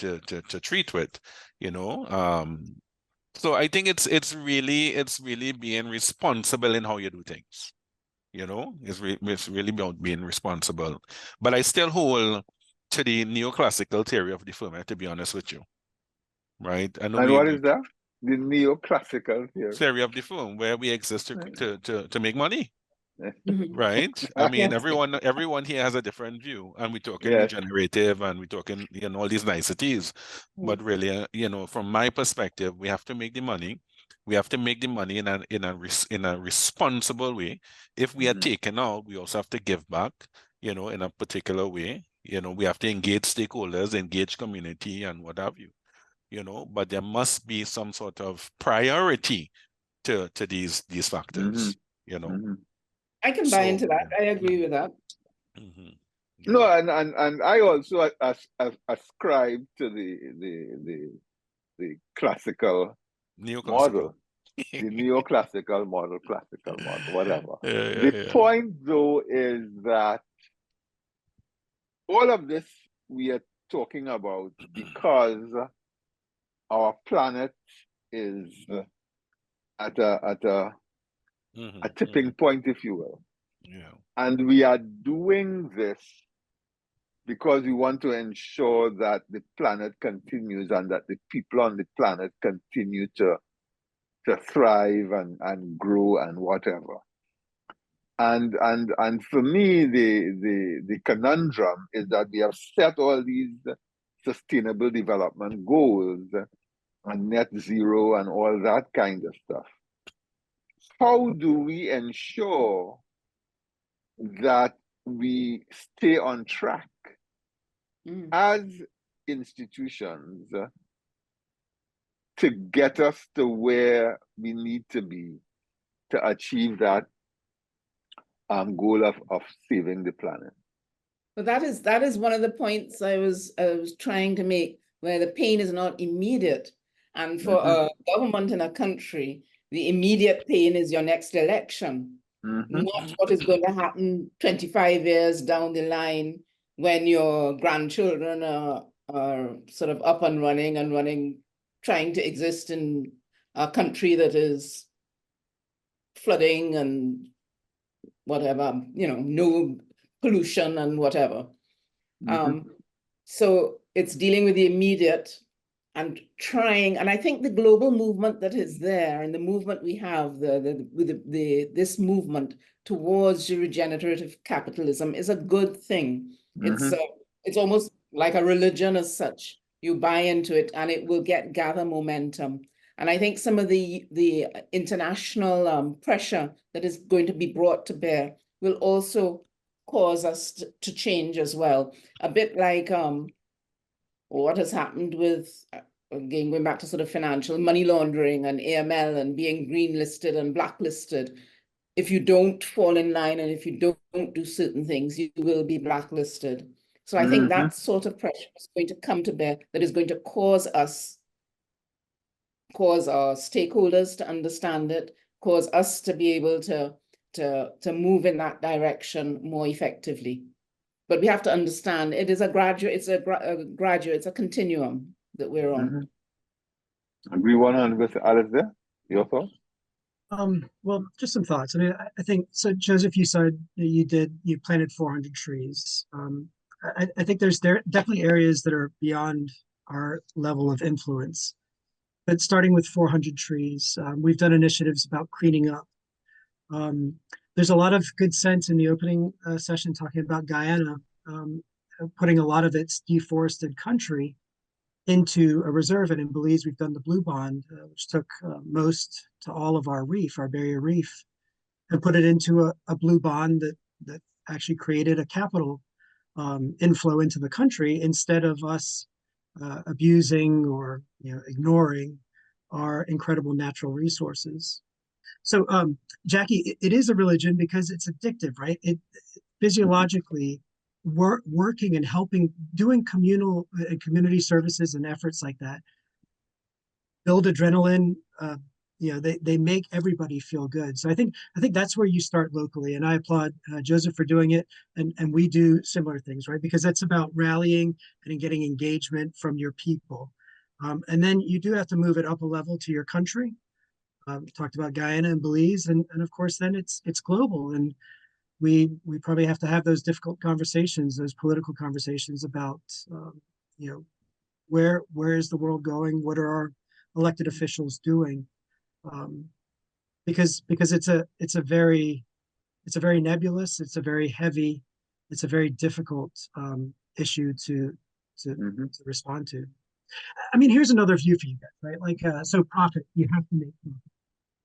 treat with, you know. So I think it's really being responsible in how you do things. You know, it's really about being responsible. But I still hold to the neoclassical theory of the firm, to be honest with you. Right? I know and what is that? The neoclassical theory of the firm, where we exist to make money. Right? I mean, everyone here has a different view, and we're talking regenerative, and we're talking, you know, all these niceties. But really, you know, from my perspective, we have to make the money. We have to make the money in a responsible way. If we are taken out, we also have to give back, you know, in a particular way. You know, we have to engage stakeholders, engage community, and what have you. You know, but there must be some sort of priority to these factors. You know. I can buy into that. I agree with that. Yeah. No, and I also ascribe to the classical model, the neoclassical model, classical model, whatever. The point, though, is that all of this we are talking about because our planet is at a tipping point, if you will. Yeah. And we are doing this because we want to ensure that the planet continues and that the people on the planet continue to thrive and grow and whatever. And for me, the conundrum is that we have set all these sustainable development goals and net zero and all that kind of stuff. How do we ensure that we stay on track as institutions to get us to where we need to be to achieve that goal of saving the planet? Well, that is one of the points I was trying to make, where the pain is not immediate. And for a government in a country, the immediate pain is your next election, not what is going to happen 25 years down the line when your grandchildren are sort of up and running, trying to exist in a country that is flooding and whatever, no pollution and whatever. So it's dealing with the immediate and trying, and I think the global movement that is there and the movement we have, this movement towards regenerative capitalism is a good thing. It's almost like a religion as such. You buy into it and it will gather momentum. And I think some of the international pressure that is going to be brought to bear will also cause us to change as well. A bit like what has happened with, again, going back to sort of financial money laundering and AML and being green listed and blacklisted. If you don't fall in line and if you don't do certain things, you will be blacklisted. So I think that sort of pressure is going to come to bear, that is going to cause our stakeholders to understand it, cause us to be able to move in that direction more effectively. But we have to understand it's a continuum that we're on. Agree 100% with Alasdair? Your thoughts? Well, just some thoughts. I mean, I think, so Joseph, you said you planted 400 trees. I think there definitely areas that are beyond our level of influence. But starting with 400 trees, we've done initiatives about cleaning up. There's a lot of good sense in the opening session talking about Guyana, putting a lot of its deforested country into a reserve. And in Belize, we've done the Blue Bond, which took most to all of our barrier reef, and put it into a Blue Bond that actually created a capital inflow into the country instead of us abusing or ignoring our incredible natural resources. So, Jackie, it is a religion because it's addictive, right? It physiologically working and helping, doing communal and community services and efforts like that build adrenaline. They make everybody feel good. So I think that's where you start locally, and I applaud Joseph for doing it, and we do similar things, right? Because that's about rallying and getting engagement from your people, and then you do have to move it up a level to your country. We talked about Guyana and Belize, and of course then it's global, and we probably have to have those difficult conversations, those political conversations about where is the world going? What are our elected officials doing? Because it's a very nebulous, it's a very heavy, it's a very difficult issue to respond to. I mean, here's another view for you guys, right? Like, so profit, you have to make profit.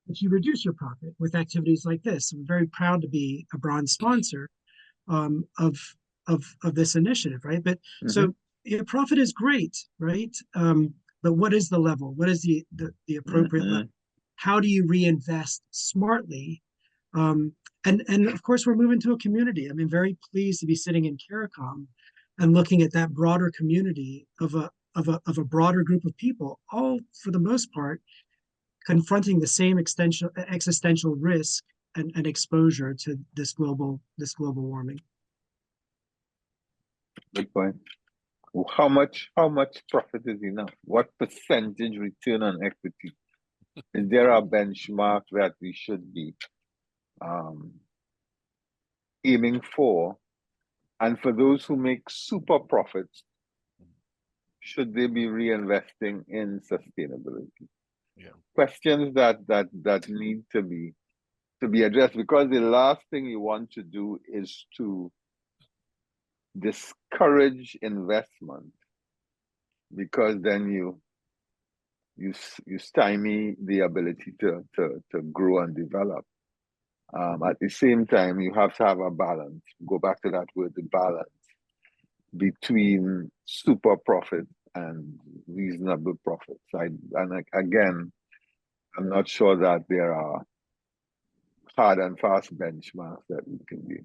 If you reduce your profit with activities like this, I'm very proud to be a bronze sponsor of this initiative, right? But so profit is great, right? But what is the level? What is the appropriate level? How do you reinvest smartly? And of course, we're moving to a community. I mean, very pleased to be sitting in CARICOM and looking at that broader community of a broader group of people, all for the most part confronting the same existential risk and exposure to this global warming. Good point. How much profit is enough? What percentage return on equity? Is there a benchmark that we should be aiming for? And for those who make super profits, should they be reinvesting in sustainability? Yeah. Questions that need to be addressed, because the last thing you want to do is to discourage investment, because then you stymie the ability to grow and develop. At the same time, you have to have a balance. Go back to that word, the balance between super profit and reasonable profits. Again, I'm not sure that there are hard and fast benchmarks that we can be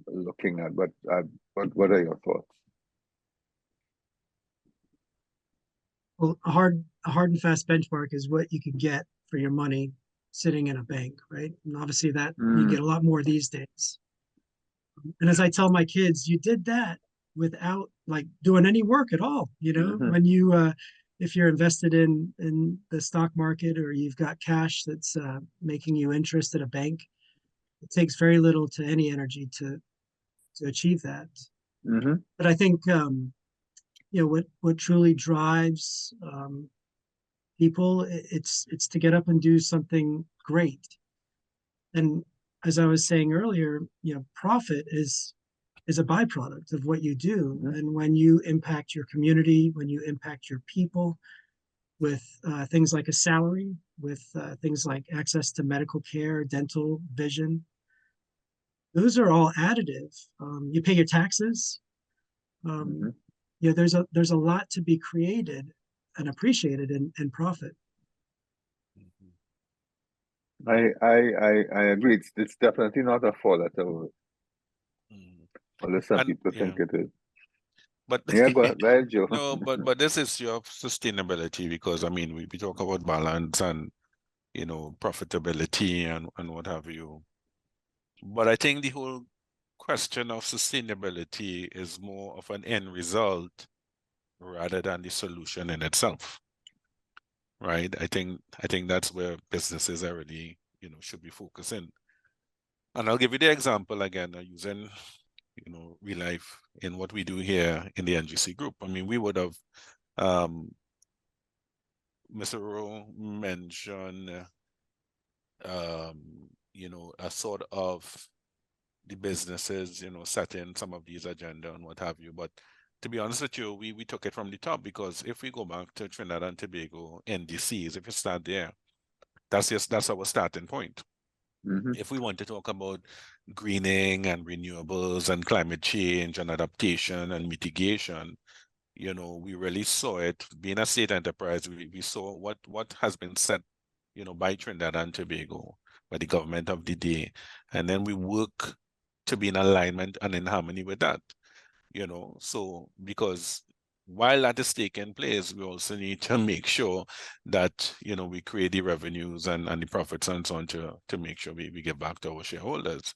looking at. But what are your thoughts? Well, a hard and fast benchmark is what you can get for your money sitting in a bank, right? And obviously that you get a lot more these days. And as I tell my kids, you did that without like doing any work at all. When you if you're invested in the stock market, or you've got cash that's making you interest at a bank, it takes very little to any energy to achieve that. Mm-hmm. But I think what truly drives people, it's to get up and do something great. And as I was saying earlier, profit is a byproduct of what you do. Mm-hmm. And when you impact your community, when you impact your people with things like a salary, with things like access to medical care, dental, vision, those are all additive. You pay your taxes. Mm-hmm. There's a lot to be created and appreciated in profit. I agree. It's definitely not a four-letter word. Although some people think it is. But yeah, go ahead, Joe. No, but this is your sustainability, because I mean we talk about balance and profitability and what have you. But I think the whole question of sustainability is more of an end result rather than the solution in itself. Right? I think that's where businesses are really, should be focusing. And I'll give you the example again, using real life in what we do here in the NGC group. I mean, we would have Mr. Roe mentioned a sort of the businesses, setting some of these agenda and what have you. But to be honest with you, we took it from the top, because if we go back to Trinidad and Tobago NDCs, if you start there, that's our starting point. Mm-hmm. If we want to talk about greening and renewables and climate change and adaptation and mitigation, we really saw it. Being a state enterprise, we saw what has been set, by Trinidad and Tobago, by the government of the day. And then we work to be in alignment and in harmony with that, So because while that is taking place, we also need to make sure that, we create the revenues and the profits and so on to make sure we give back to our shareholders,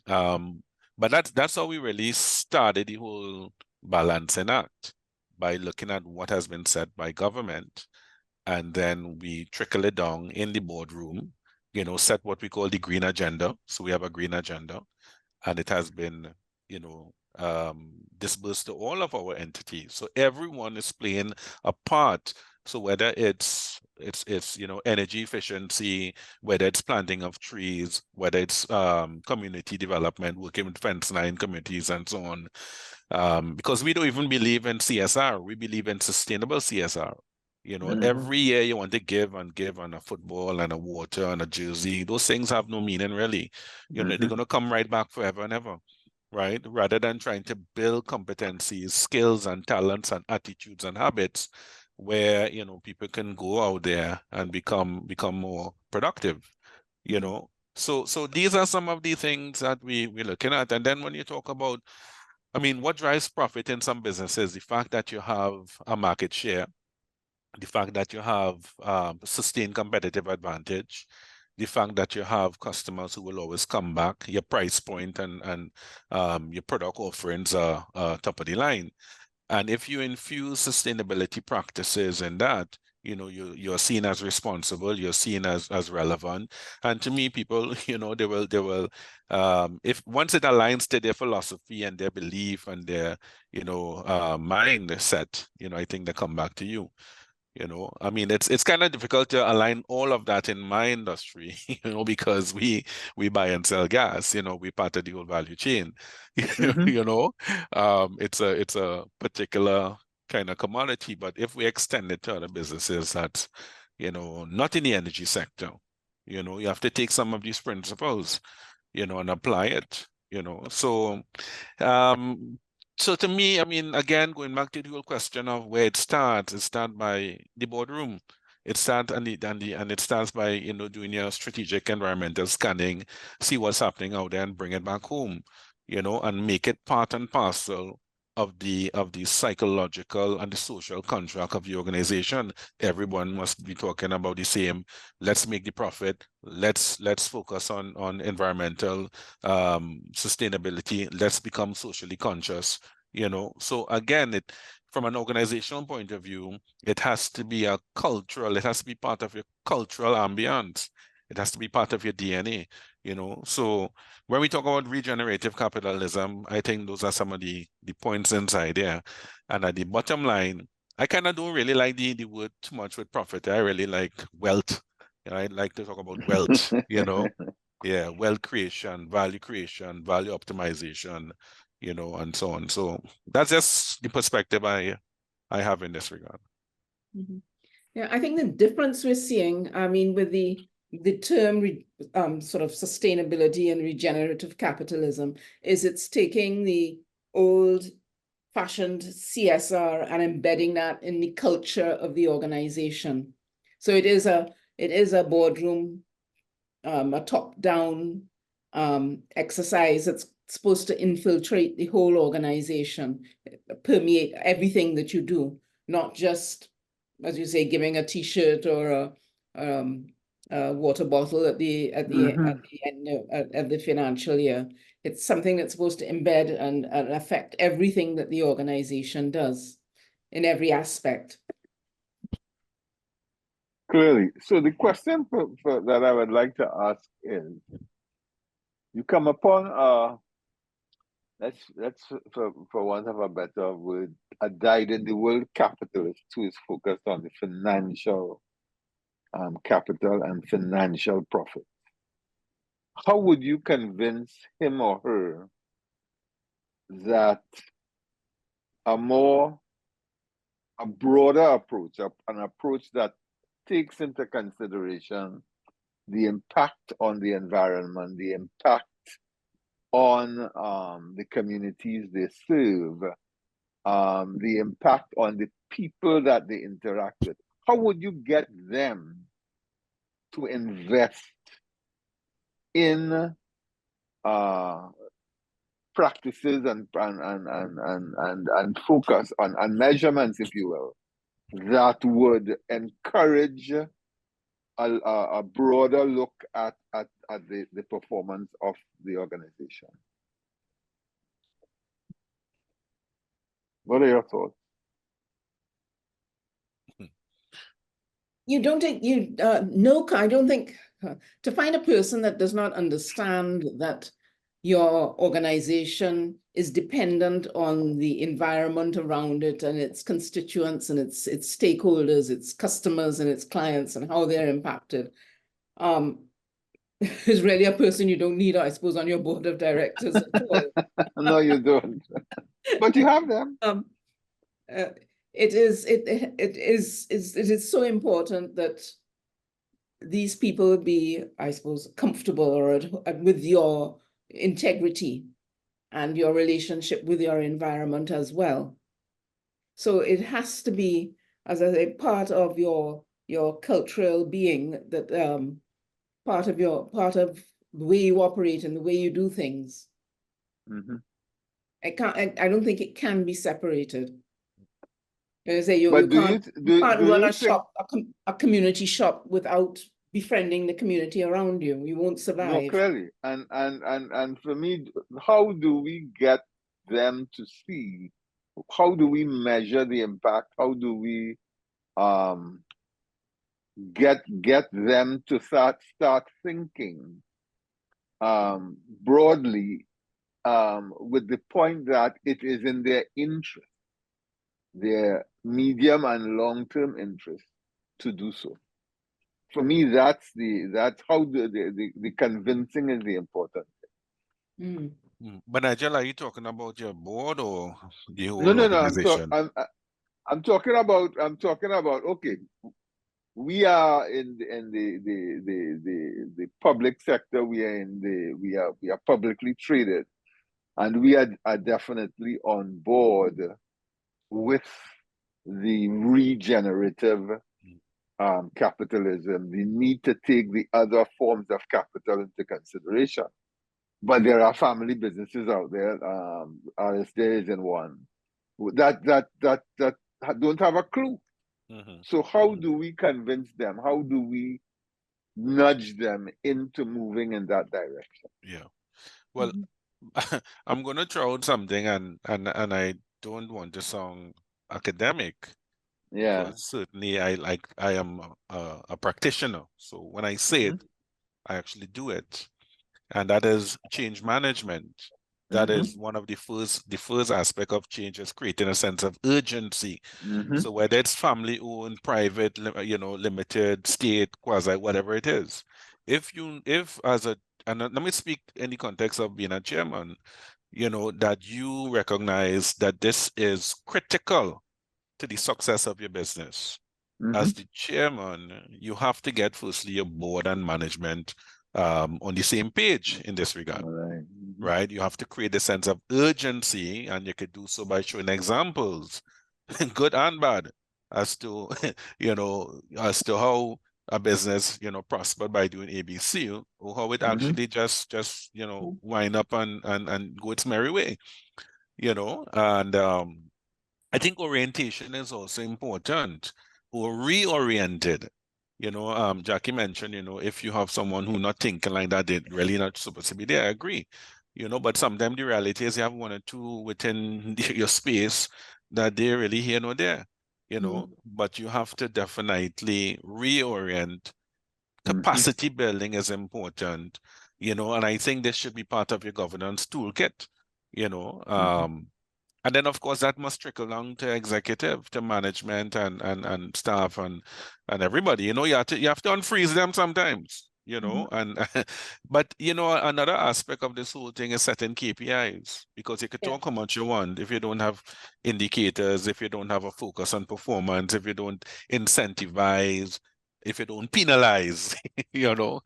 But that's how we really started the whole balancing act, by looking at what has been said by government, and then we trickle it down in the boardroom, set what we call the green agenda. So we have a green agenda, and it has been, disbursed to all of our entities. So everyone is playing a part. So whether it's energy efficiency, whether it's planting of trees, whether it's community development, working with fence line communities and so on, because we don't even believe in CSR, we believe in sustainable CSR. Mm-hmm. Every year you want to give and a football and a water and a jersey. Those things have no meaning, really. They're going to come right back forever and ever, right? Rather than trying to build competencies, skills and talents and attitudes and habits where, people can go out there and become more productive, So these are some of the things that we're looking at. And then when you talk about, I mean, what drives profit in some businesses, the fact that you have a market share, the fact that you have sustained competitive advantage, the fact that you have customers who will always come back, your price point and your product offerings are top of the line. And if you infuse sustainability practices in that, you're seen as responsible, you're seen as relevant. And to me, people, they will if once it aligns to their philosophy and their belief and their, mindset, I think they come back to you. I mean, it's kind of difficult to align all of that in my industry, because we buy and sell gas, we part of the whole value chain, Mm-hmm. it's a particular kind of commodity. But if we extend it to other businesses that's, not in the energy sector, you have to take some of these principles, and apply it, so to me, I mean, again, going back to the whole question of where it starts by the boardroom. It starts and it starts by, doing your strategic environmental scanning, see what's happening out there and bring it back home, and make it part and parcel of the psychological and the social contract of the organization. Everyone must be talking about the same. Let's make the profit. Let's focus on environmental sustainability. Let's become socially conscious. So again, from an organizational point of view, it has to be it has to be part of your cultural ambience. It has to be part of your DNA, you know. So when we talk about regenerative capitalism, I think those are some of the points inside there. And at the bottom line, I kind of don't really like the word too much with profit. I really like wealth. You know, I like to talk about wealth, you know. Yeah, wealth creation, value optimization, you know, and so on. So that's just the perspective I have in this regard. Mm-hmm. Yeah, I think the difference we're seeing, I mean, with the term sort of sustainability and regenerative capitalism, is it's taking the old-fashioned CSR and embedding that in the culture of the organization. So it is a boardroom, a top-down exercise that's supposed to infiltrate the whole organization, permeate everything that you do, not just, as you say, giving a T-shirt or a water bottle at the end of the financial year. It's something that's supposed to embed and affect everything that the organization does in every aspect. Clearly. So the question that I would like to ask is, you come upon let's for want of a better word, a dyed-in-the-world capitalist who is focused on the financial capital and financial profit. How would you convince him or her that a broader approach, an approach that takes into consideration the impact on the environment, the impact on the communities they serve, the impact on the people that they interact with? How would you get them to invest in practices and focus on measurements, if you will, that would encourage a broader look at the performance of the organization? What are your thoughts? You don't think no, I don't think to find a person that does not understand that your organization is dependent on the environment around it and its constituents and its stakeholders, its customers and its clients and how they're impacted, is really a person you don't need, I suppose, on your board of directors at all. No, you don't. But you have them. It is so important that these people be, I suppose, comfortable or with your integrity and your relationship with your environment as well. So it has to be, as I say, part of your cultural being, that part of the way you operate and the way you do things. Mm-hmm. I don't think it can be separated. You say you can't run a shop, a community shop, without befriending the community around you. You won't survive. No, clearly. And for me, how do we get them to see? How do we measure the impact? How do we get them to start thinking broadly, with the point that it is in their interest, their medium and long-term interest, to do so? For me, that's how the convincing is the important thing. But Nigel, are you talking about your board or the whole No. organization? I'm talking about. Okay, we are in the public sector. We are publicly traded, and we are definitely on board with the regenerative capitalism, the need to take the other forms of capital into consideration. But there are family businesses out there, Alasdair is in one, that don't have a clue. So how do we convince them? How do we nudge them into moving in that direction? Yeah. Well, I'm going to throw out something, and I don't want to sound academic. Yeah. Because certainly I am a practitioner. So when I say it, I actually do it. And that is change management. That is one of the first aspect of change, is creating a sense of urgency. So whether it's family owned, private, limited, state, quasi, whatever it is, and let me speak in the context of being a chairman, that you recognize that this is critical to the success of your business. As the chairman, you have to get firstly your board and management on the same page in this regard. Right. Right? You have to create a sense of urgency, and you could do so by showing examples, good and bad, as to as to how a business prospered by doing ABC, or how it actually just wind up and go its merry way. And I think orientation is also important, or reoriented. Jackie mentioned, if you have someone who not thinking like that, they're really not supposed to be there. I agree. But sometimes the reality is you have one or two within your space that they're really here nor there. But you have to definitely reorient. Capacity building is important, and I think this should be part of your governance toolkit. And then, of course, that must trickle down to executive, to management, and staff, and everybody. You have to unfreeze them sometimes. And but another aspect of this whole thing is setting KPIs, because you could talk how much you want if you don't have indicators, if you don't have a focus on performance, if you don't incentivize, if you don't penalize.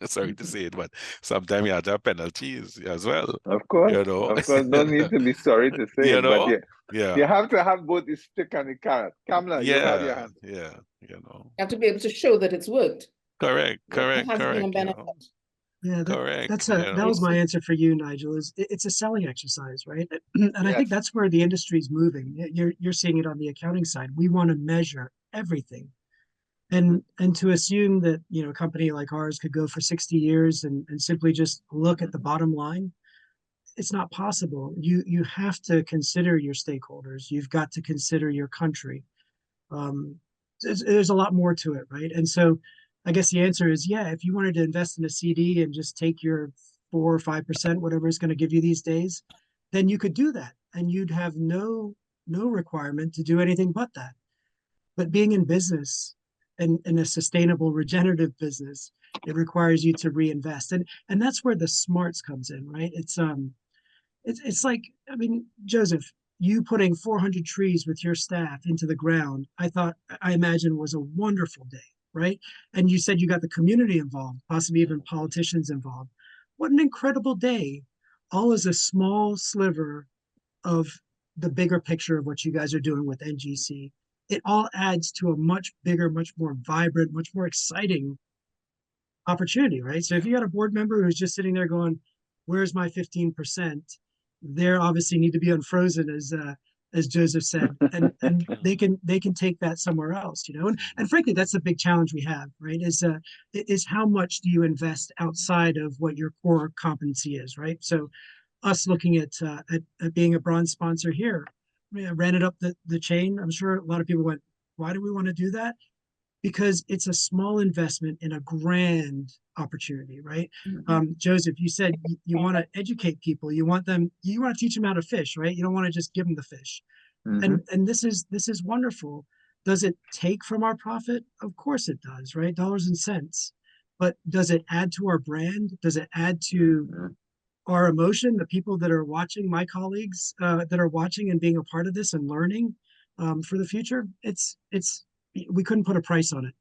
Sorry to say it, but sometimes you have to have penalties as well. Of course, don't need to be sorry to say it, but you have to have both the stick and the carrot. Kamala, you had your hand. You have to be able to show that it's worked. Correct. It has been a benefit. That was my answer for you, Nigel. It's a selling exercise, right? And I think that's where the industry is moving. You're seeing it on the accounting side. We want to measure everything. And to assume that a company like ours could go for 60 years and simply just look at the bottom line, it's not possible. You have to consider your stakeholders. You've got to consider your country. There's a lot more to it, right? And so I guess the answer is, if you wanted to invest in a CD and just take your 4 or 5%, whatever it's going to give you these days, then you could do that, and you'd have no requirement to do anything but that. But being in business, and in a sustainable regenerative business, it requires you to reinvest, and that's where the smarts comes in, right? It's like, Joseph, you putting 400 trees with your staff into the ground, I imagine was a wonderful day, right? And you said you got the community involved, possibly even politicians involved. What an incredible day. All is a small sliver of the bigger picture of what you guys are doing with NGC. It all adds to a much bigger, much more vibrant, much more exciting opportunity, right? So if you got a board member who's just sitting there going, where's my 15%? They obviously need to be unfrozen, as Joseph said, and they can take that somewhere else, and frankly, that's the big challenge we have, right? Is how much do you invest outside of what your core competency is, right? So us looking at being a bronze sponsor here, I ran it up the chain. I'm sure a lot of people went, why do we want to do that? Because it's a small investment in a grand opportunity, right? Joseph, you said you want to educate people. You want to teach them how to fish, right? You don't want to just give them the fish. And this is wonderful. Does it take from our profit? Of course it does, right? Dollars and cents. But does it add to our brand? Does it add to our emotion, the people that are watching, my colleagues that are watching and being a part of this and learning for the future? We couldn't put a price on it.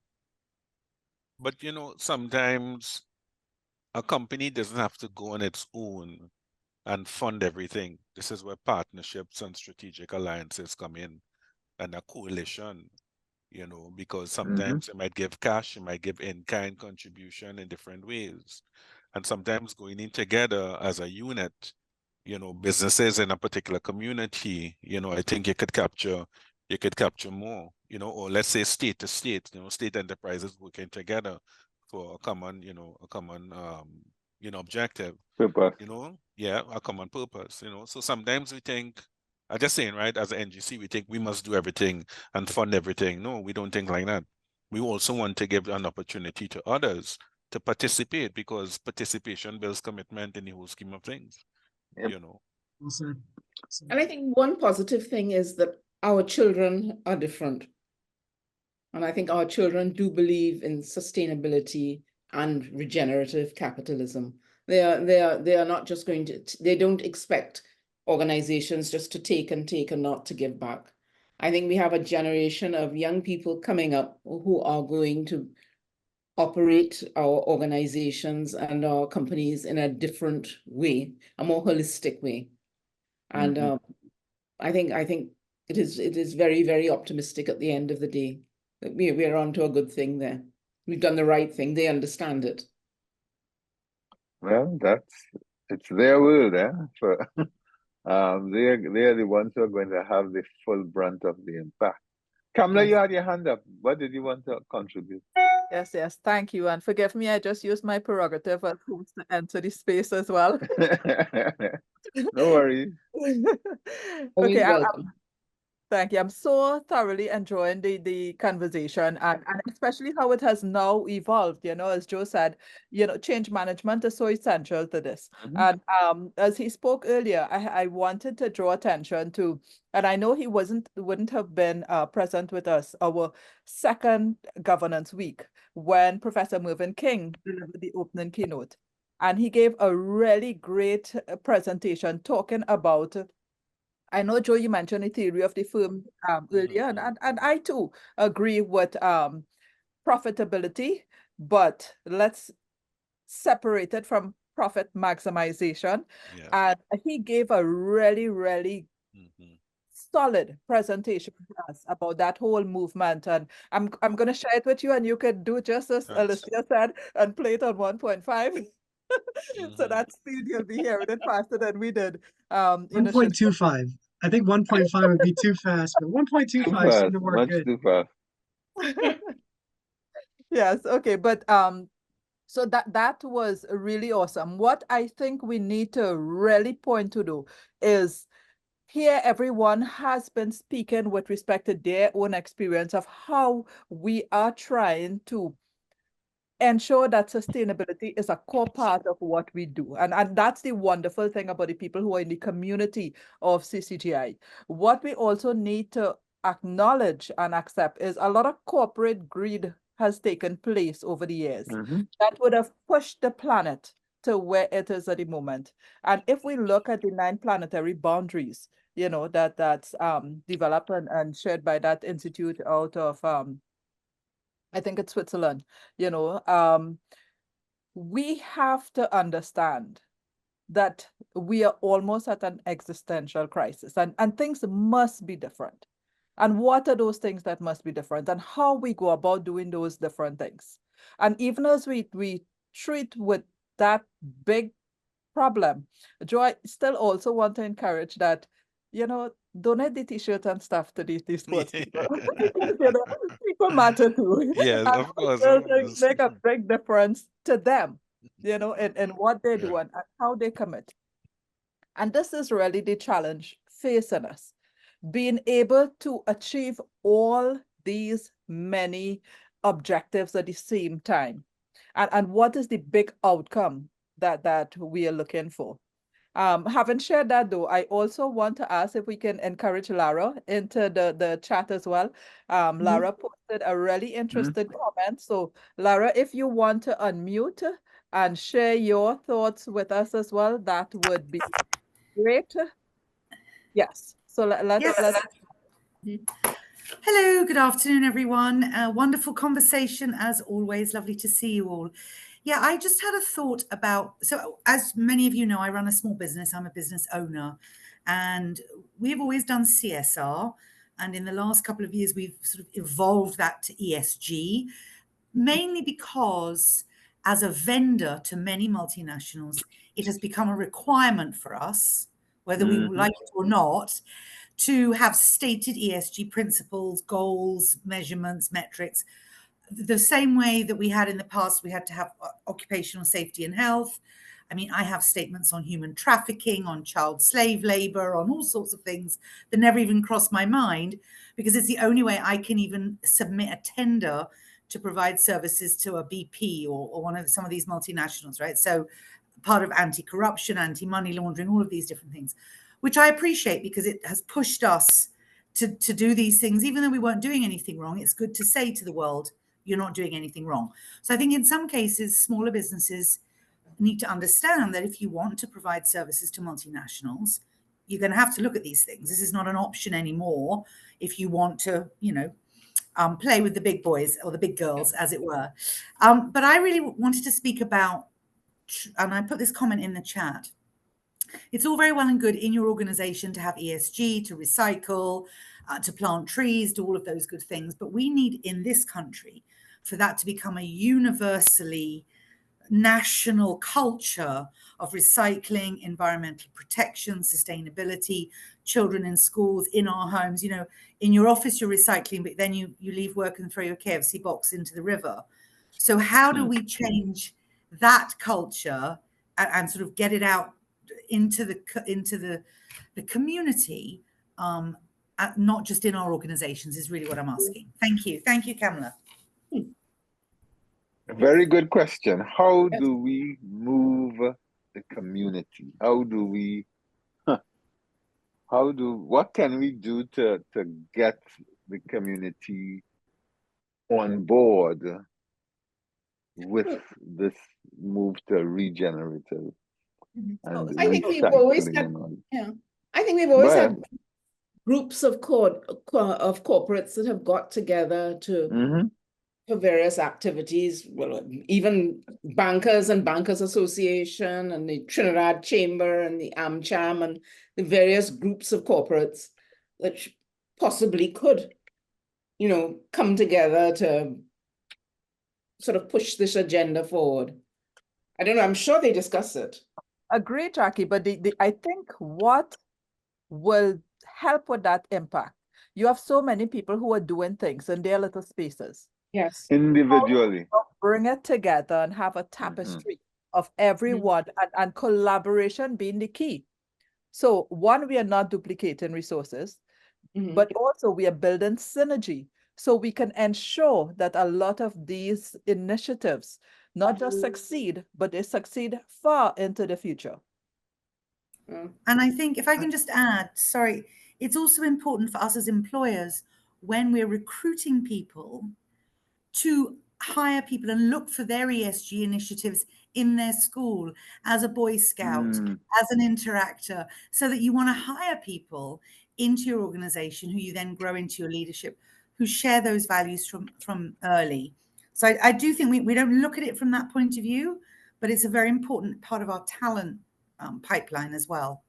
But sometimes a company doesn't have to go on its own and fund everything. This is where partnerships and strategic alliances come in, and a coalition, because sometimes you might give cash, you might give in-kind contribution in different ways. And sometimes going in together as a unit, businesses in a particular community, I think you could capture more, or let's say state to state, state enterprises working together for a common objective. Purpose. A common purpose, So sometimes we think I'm just saying, right, as an NGC, we think we must do everything and fund everything. No, we don't think like that. We also want to give an opportunity to others to participate, because participation builds commitment in the whole scheme of things, Yep. you know. Well said. And I think one positive thing is that our children are different. And I think our children do believe in sustainability and regenerative capitalism. They are not just going to, they don't expect organizations just to take and not to give back. I think we have a generation of young people coming up who are going to operate our organizations and our companies in a different way, a more holistic way. And I think it is very, very optimistic at the end of the day. We're on to a good thing there. We've done the right thing. They understand it. Well, it's their world, eh? So, they're the ones who are going to have the full brunt of the impact. Kamala, Yes. you had your hand up. What did you want to contribute? Yes, thank you. And forgive me, I just used my prerogative as host to enter the space as well. No worries. Always Okay, welcome. thank you. I'm so thoroughly enjoying the conversation, and especially how it has now evolved. You know, as Joe said, you know, change management is so essential to this. And as he spoke earlier, I wanted to draw attention to, and I know he wouldn't have been present with us, our second governance week when Professor Mervyn King delivered the opening keynote. And he gave a really great presentation talking about, I know, Joe, you mentioned the theory of the firm earlier, and I too agree with profitability, but let's separate it from profit maximization. Yeah. And he gave a really, really solid presentation to us about that whole movement. And I'm going to share it with you, and you could do just as Alasdair said and play it on 1.5. So that speed, you'll be hearing it faster than we did. 1.25. I think 1.5 would be too fast, but 1.25 seemed to work much good. too fast. Yes, okay, but so that was really awesome. What I think we need to really point to, though, is here everyone has been speaking with respect to their own experience of how we are trying to ensure that sustainability is a core part of what we do. And that's the wonderful thing about the people who are in the community of CCGI. What we also need to acknowledge and accept is a lot of corporate greed has taken place over the years that would have pushed the planet to where it is at the moment. And if we look at the 9 planetary boundaries, you know, that's developed and shared by that institute out of I think it's Switzerland, you know, we have to understand that we are almost at an existential crisis, and things must be different. And what are those things that must be different, and how we go about doing those different things? And even as we treat with that big problem, Joe, I still also want to encourage that, you know, donate the t-shirt and stuff to these sports people. You know, people matter too. Yes, And of course. also to make a big difference to them, you know, in what they do and how they commit. And this is really the challenge facing us, being able to achieve all these many objectives at the same time. And what is the big outcome that we are looking for? Having shared that, though, I also want to ask if we can encourage Lara into the chat as well. Lara posted a really interesting comment. So Lara, if you want to unmute and share your thoughts with us as well, that would be great. Yes. So let's. Hello, good afternoon, everyone. Wonderful conversation as always. Lovely to see you all. Yeah, I just had a thought about, so as many of you know, I run a small business. I'm a business owner, and we've always done CSR. And in the last couple of years, we've sort of evolved that to ESG, mainly because as a vendor to many multinationals, it has become a requirement for us, whether we like it or not, to have stated ESG principles, goals, measurements, metrics, the same way that we had in the past. We had to have occupational safety and health. I mean, I have statements on human trafficking, on child slave labor, on all sorts of things that never even crossed my mind, because it's the only way I can even submit a tender to provide services to a BP or one of some of these multinationals, right? So part of anti-corruption, anti-money laundering, all of these different things, which I appreciate because it has pushed us to do these things, even though we weren't doing anything wrong. It's good to say to the world, you're not doing anything wrong. So I think in some cases, smaller businesses need to understand that if you want to provide services to multinationals, you're going to have to look at these things. This is not an option anymore if you want to, play with the big boys or the big girls, as it were. But I really wanted to speak about, and I put this comment in the chat, it's all very well and good in your organization to have ESG, to recycle, to plant trees, do all of those good things. But we need in this country for that to become a universally national culture of recycling, environmental protection, sustainability, children in schools, in our homes. In your office, you're recycling, but then you leave work and throw your KFC box into the river. So how do we change that culture and sort of get it out into the community, not just in our organizations, is really what I'm asking. Thank you, Kamala. Very good question. How do we move the community? What can we do to get the community on board with this move to regenerative? And I think we've always had groups of corporates that have got together for various activities. Well, even bankers and bankers association and the Trinidad Chamber and the AmCham and the various groups of corporates that possibly could, come together to sort of push this agenda forward. I don't know, I'm sure they discuss it. Agree, Jackie, but I think what will help with that impact, you have so many people who are doing things in their little spaces. Yes. Individually. Bring it together and have a tapestry of everyone and collaboration being the key. So one, we are not duplicating resources, but also we are building synergy. So we can ensure that a lot of these initiatives not just succeed, but they succeed far into the future. And I think if I can just add, sorry, it's also important for us as employers when we're recruiting people to hire people and look for their ESG initiatives in their school, as a Boy Scout, as an interactor, so that you want to hire people into your organization who you then grow into your leadership, who share those values from early. So I do think we don't look at it from that point of view, but it's a very important part of our talent pipeline as well.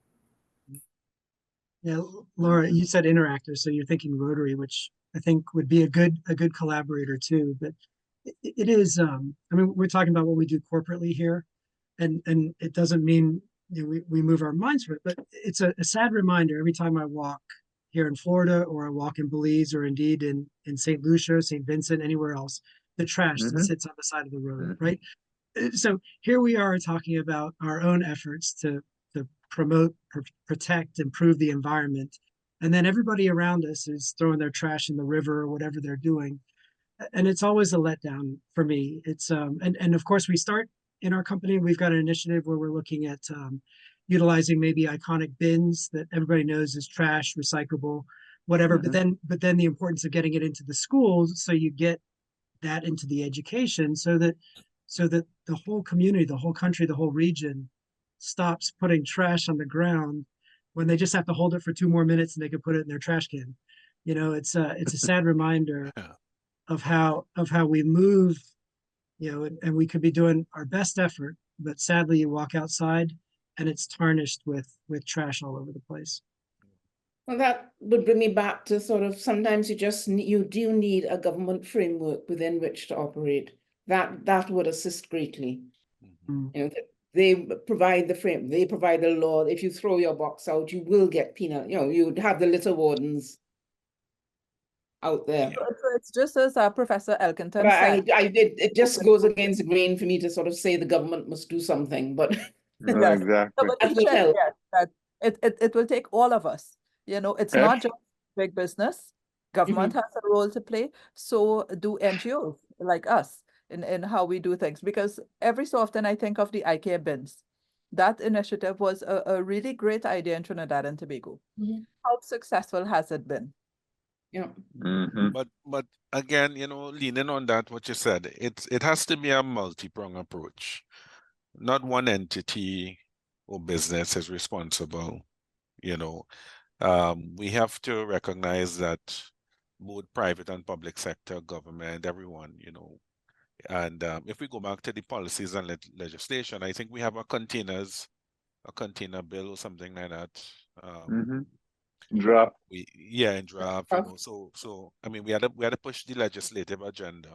Yeah, Laura, you said interactor, so you're thinking Rotary, which I think would be a good collaborator too. But it is, I mean, we're talking about what we do corporately here, and it doesn't mean we move our minds from it, but it's a sad reminder every time I walk here in Florida, or I walk in Belize, or indeed in St. Lucia, St. Vincent, anywhere else, the trash that sits on the side of the road, right? So here we are talking about our own efforts to promote, protect, improve the environment. And then everybody around us is throwing their trash in the river or whatever they're doing. And it's always a letdown for me. It's and of course we start in our company, we've got an initiative where we're looking at utilizing maybe iconic bins that everybody knows is trash, recyclable, whatever. But then the importance of getting it into the schools, so you get that into the education, so that the whole community, the whole country, the whole region stops putting trash on the ground when they just have to hold it for 2 more minutes and they can put it in their trash can. It's a sad reminder of how we move, and we could be doing our best effort, but sadly you walk outside and it's tarnished with trash all over the place. Well, that would bring me back to sort of, sometimes you do need a government framework within which to operate. That would assist greatly. They provide the frame, they provide the law. If you throw your box out, you will get penal. You would have the litter wardens out there. It's just as Professor Elkington but said. it just goes against the grain for me to sort of say the government must do something, but Yes. Exactly. No, but That he will said, help. yes, that it will take all of us. You know, it's not just big business. Government has a role to play. So do NGOs like us in how we do things. Because every so often I think of the IKEA bins. That initiative was a really great idea in Trinidad and Tobago. How successful has it been? Yeah. But again, you know, leaning on that, what you said, it has to be a multi-pronged approach. Not one entity or business is responsible. You know, we have to recognize that both private and public sector, government, everyone, you know, and if we go back to the policies and legislation, I think we have a container bill or something like that. Draft. In draft, you know. So I mean, we had to push the legislative agenda.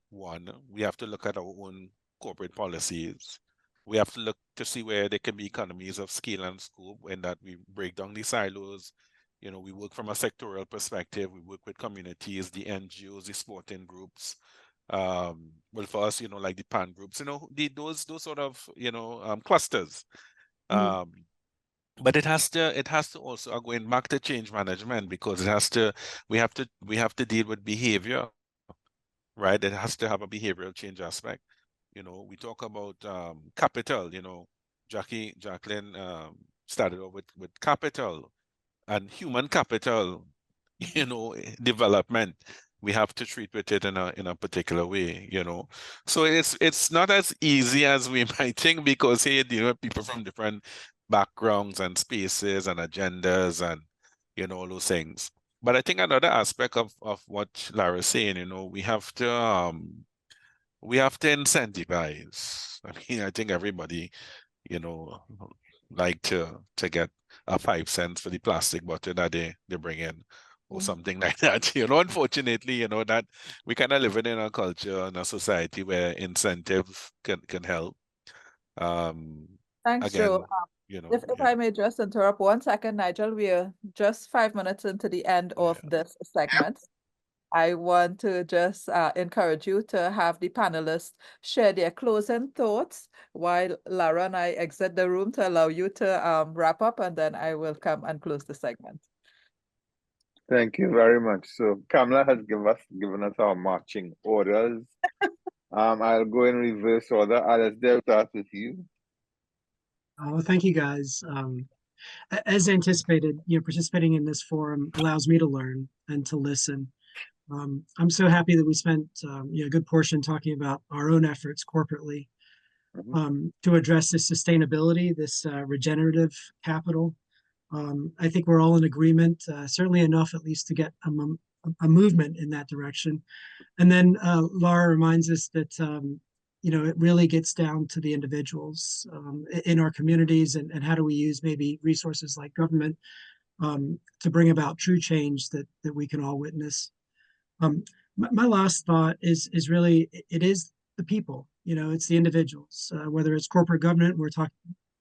One, we have to look at our own corporate policies. We have to look to see where there can be economies of scale and scope, and that we break down the silos. You know, we work from a sectoral perspective. We work with communities, the NGOs, the sporting groups. Well, for us, you know, like the PAN groups, you know, those sort of, you know, clusters. But it has to also, going back to change management, because we have to deal with behavior, right? It has to have a behavioral change aspect. You know, we talk about capital, you know, Jacqueline started off with capital and human capital, you know, development. We have to treat with it in a particular way, you know. So it's not as easy as we might think, because here you're dealing with people from different backgrounds and spaces and agendas and, you know, all those things. But I think another aspect of what Lara's saying, you know, we have to incentivize. I mean, I think everybody, you know, like to get a 5 cents for the plastic bottle that they bring in, or something like that. You know, unfortunately, you know, that we kind of live in a culture and a society where incentive can help. Thanks, Again, Joe. you know, If I may just interrupt 1 second, Nigel, we are just 5 minutes into the end of this segment. I want to just encourage you to have the panelists share their closing thoughts while Lara and I exit the room, to allow you to wrap up, and then I will come and close the segment. Thank you very much. So Kamala has given us our marching orders. I'll go in reverse order. Alasdair, start with you. Well, thank you guys. As anticipated, you know, participating in this forum allows me to learn and to listen. I'm so happy that we spent you know, a good portion talking about our own efforts corporately to address this sustainability, this regenerative capital. I think we're all in agreement, certainly enough at least to get a movement in that direction. And then Lara reminds us that you know, it really gets down to the individuals in our communities, and how do we use maybe resources like government to bring about true change that we can all witness. My last thought is really, it is the people. You know, it's the individuals. Whether it's corporate government, we're talking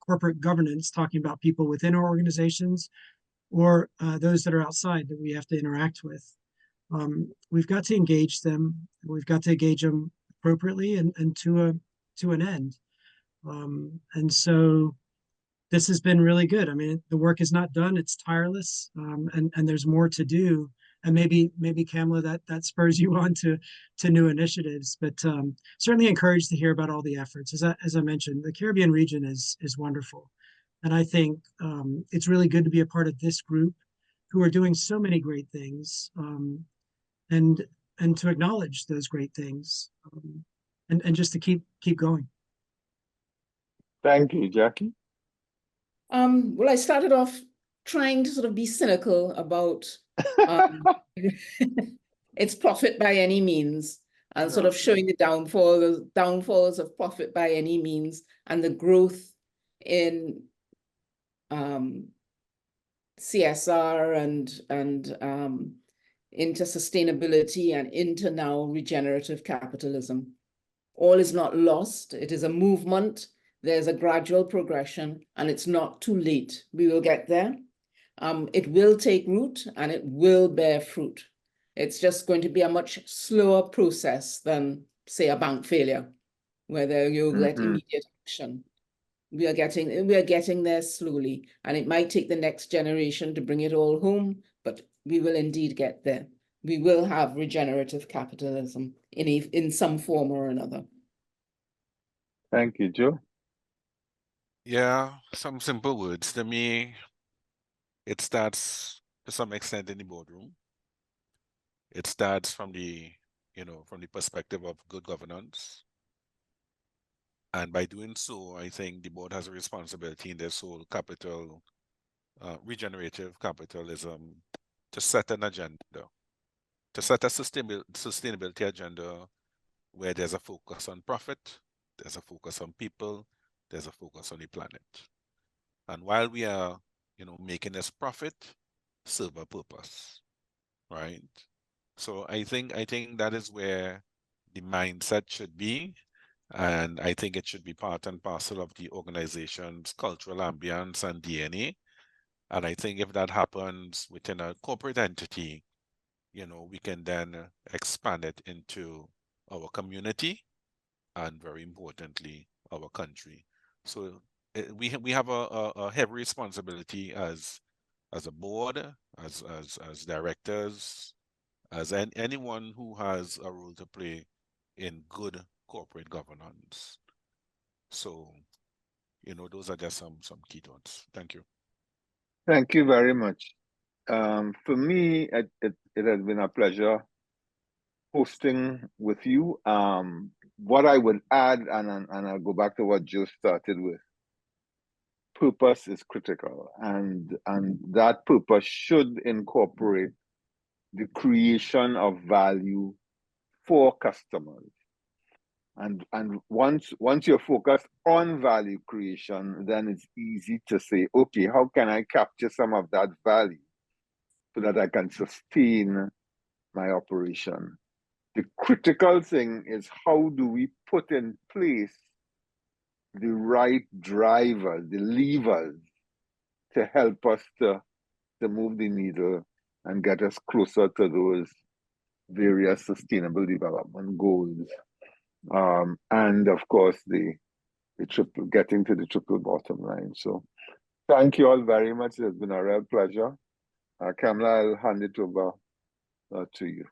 corporate governance, talking about people within our organizations, or those that are outside that we have to interact with. We've got to engage them. We've got to engage them appropriately and to an end. And so this has been really good. I mean, the work is not done. It's tireless, and there's more to do. And maybe Kamala, that spurs you on to new initiatives. But certainly encouraged to hear about all the efforts. As I mentioned, the Caribbean region is wonderful, and I think it's really good to be a part of this group who are doing so many great things, and to acknowledge those great things, and just to keep going. Thank you, Jackie. Well, I started off trying to sort of be cynical about its profit by any means, and sort of showing the downfalls of profit by any means, and the growth in CSR and into sustainability and into now regenerative capitalism. All is not lost. It is a movement. There's a gradual progression, and it's not too late. We will get there. It will take root, and it will bear fruit. It's just going to be a much slower process than, say, a bank failure, where you get immediate action. We are getting there slowly, and it might take the next generation to bring it all home, but we will indeed get there. We will have regenerative capitalism in some form or another. Thank you, Joe. Yeah, some simple words. To me, it starts to some extent in the boardroom. It starts from the, from the perspective of good governance. And by doing so, I think the board has a responsibility in this whole regenerative capitalism to set an agenda, to set a sustainability agenda where there's a focus on profit, there's a focus on people, there's a focus on the planet. And while we are, making this profit serve a purpose, right? So I think that is where the mindset should be. And I think it should be part and parcel of the organization's cultural ambience and DNA. And I think if that happens within a corporate entity, we can then expand it into our community and, very importantly, our country. So we have a heavy responsibility as a board, as directors, as anyone who has a role to play in good corporate governance. So, those are just some key thoughts. Thank you. Thank you very much. For me, it has been a pleasure hosting with you. What I would add, and I'll go back to what Joe started with, purpose is critical, and that purpose should incorporate the creation of value for customers. And once you're focused on value creation, then it's easy to say, okay, how can I capture some of that value so that I can sustain my operation? The critical thing is, how do we put in place the right drivers, the levers, to help us to move the needle and get us closer to those various sustainable development goals. And of course, the getting to the triple bottom line. So thank you all very much. It's been a real pleasure. Kamala, I'll hand it over to you.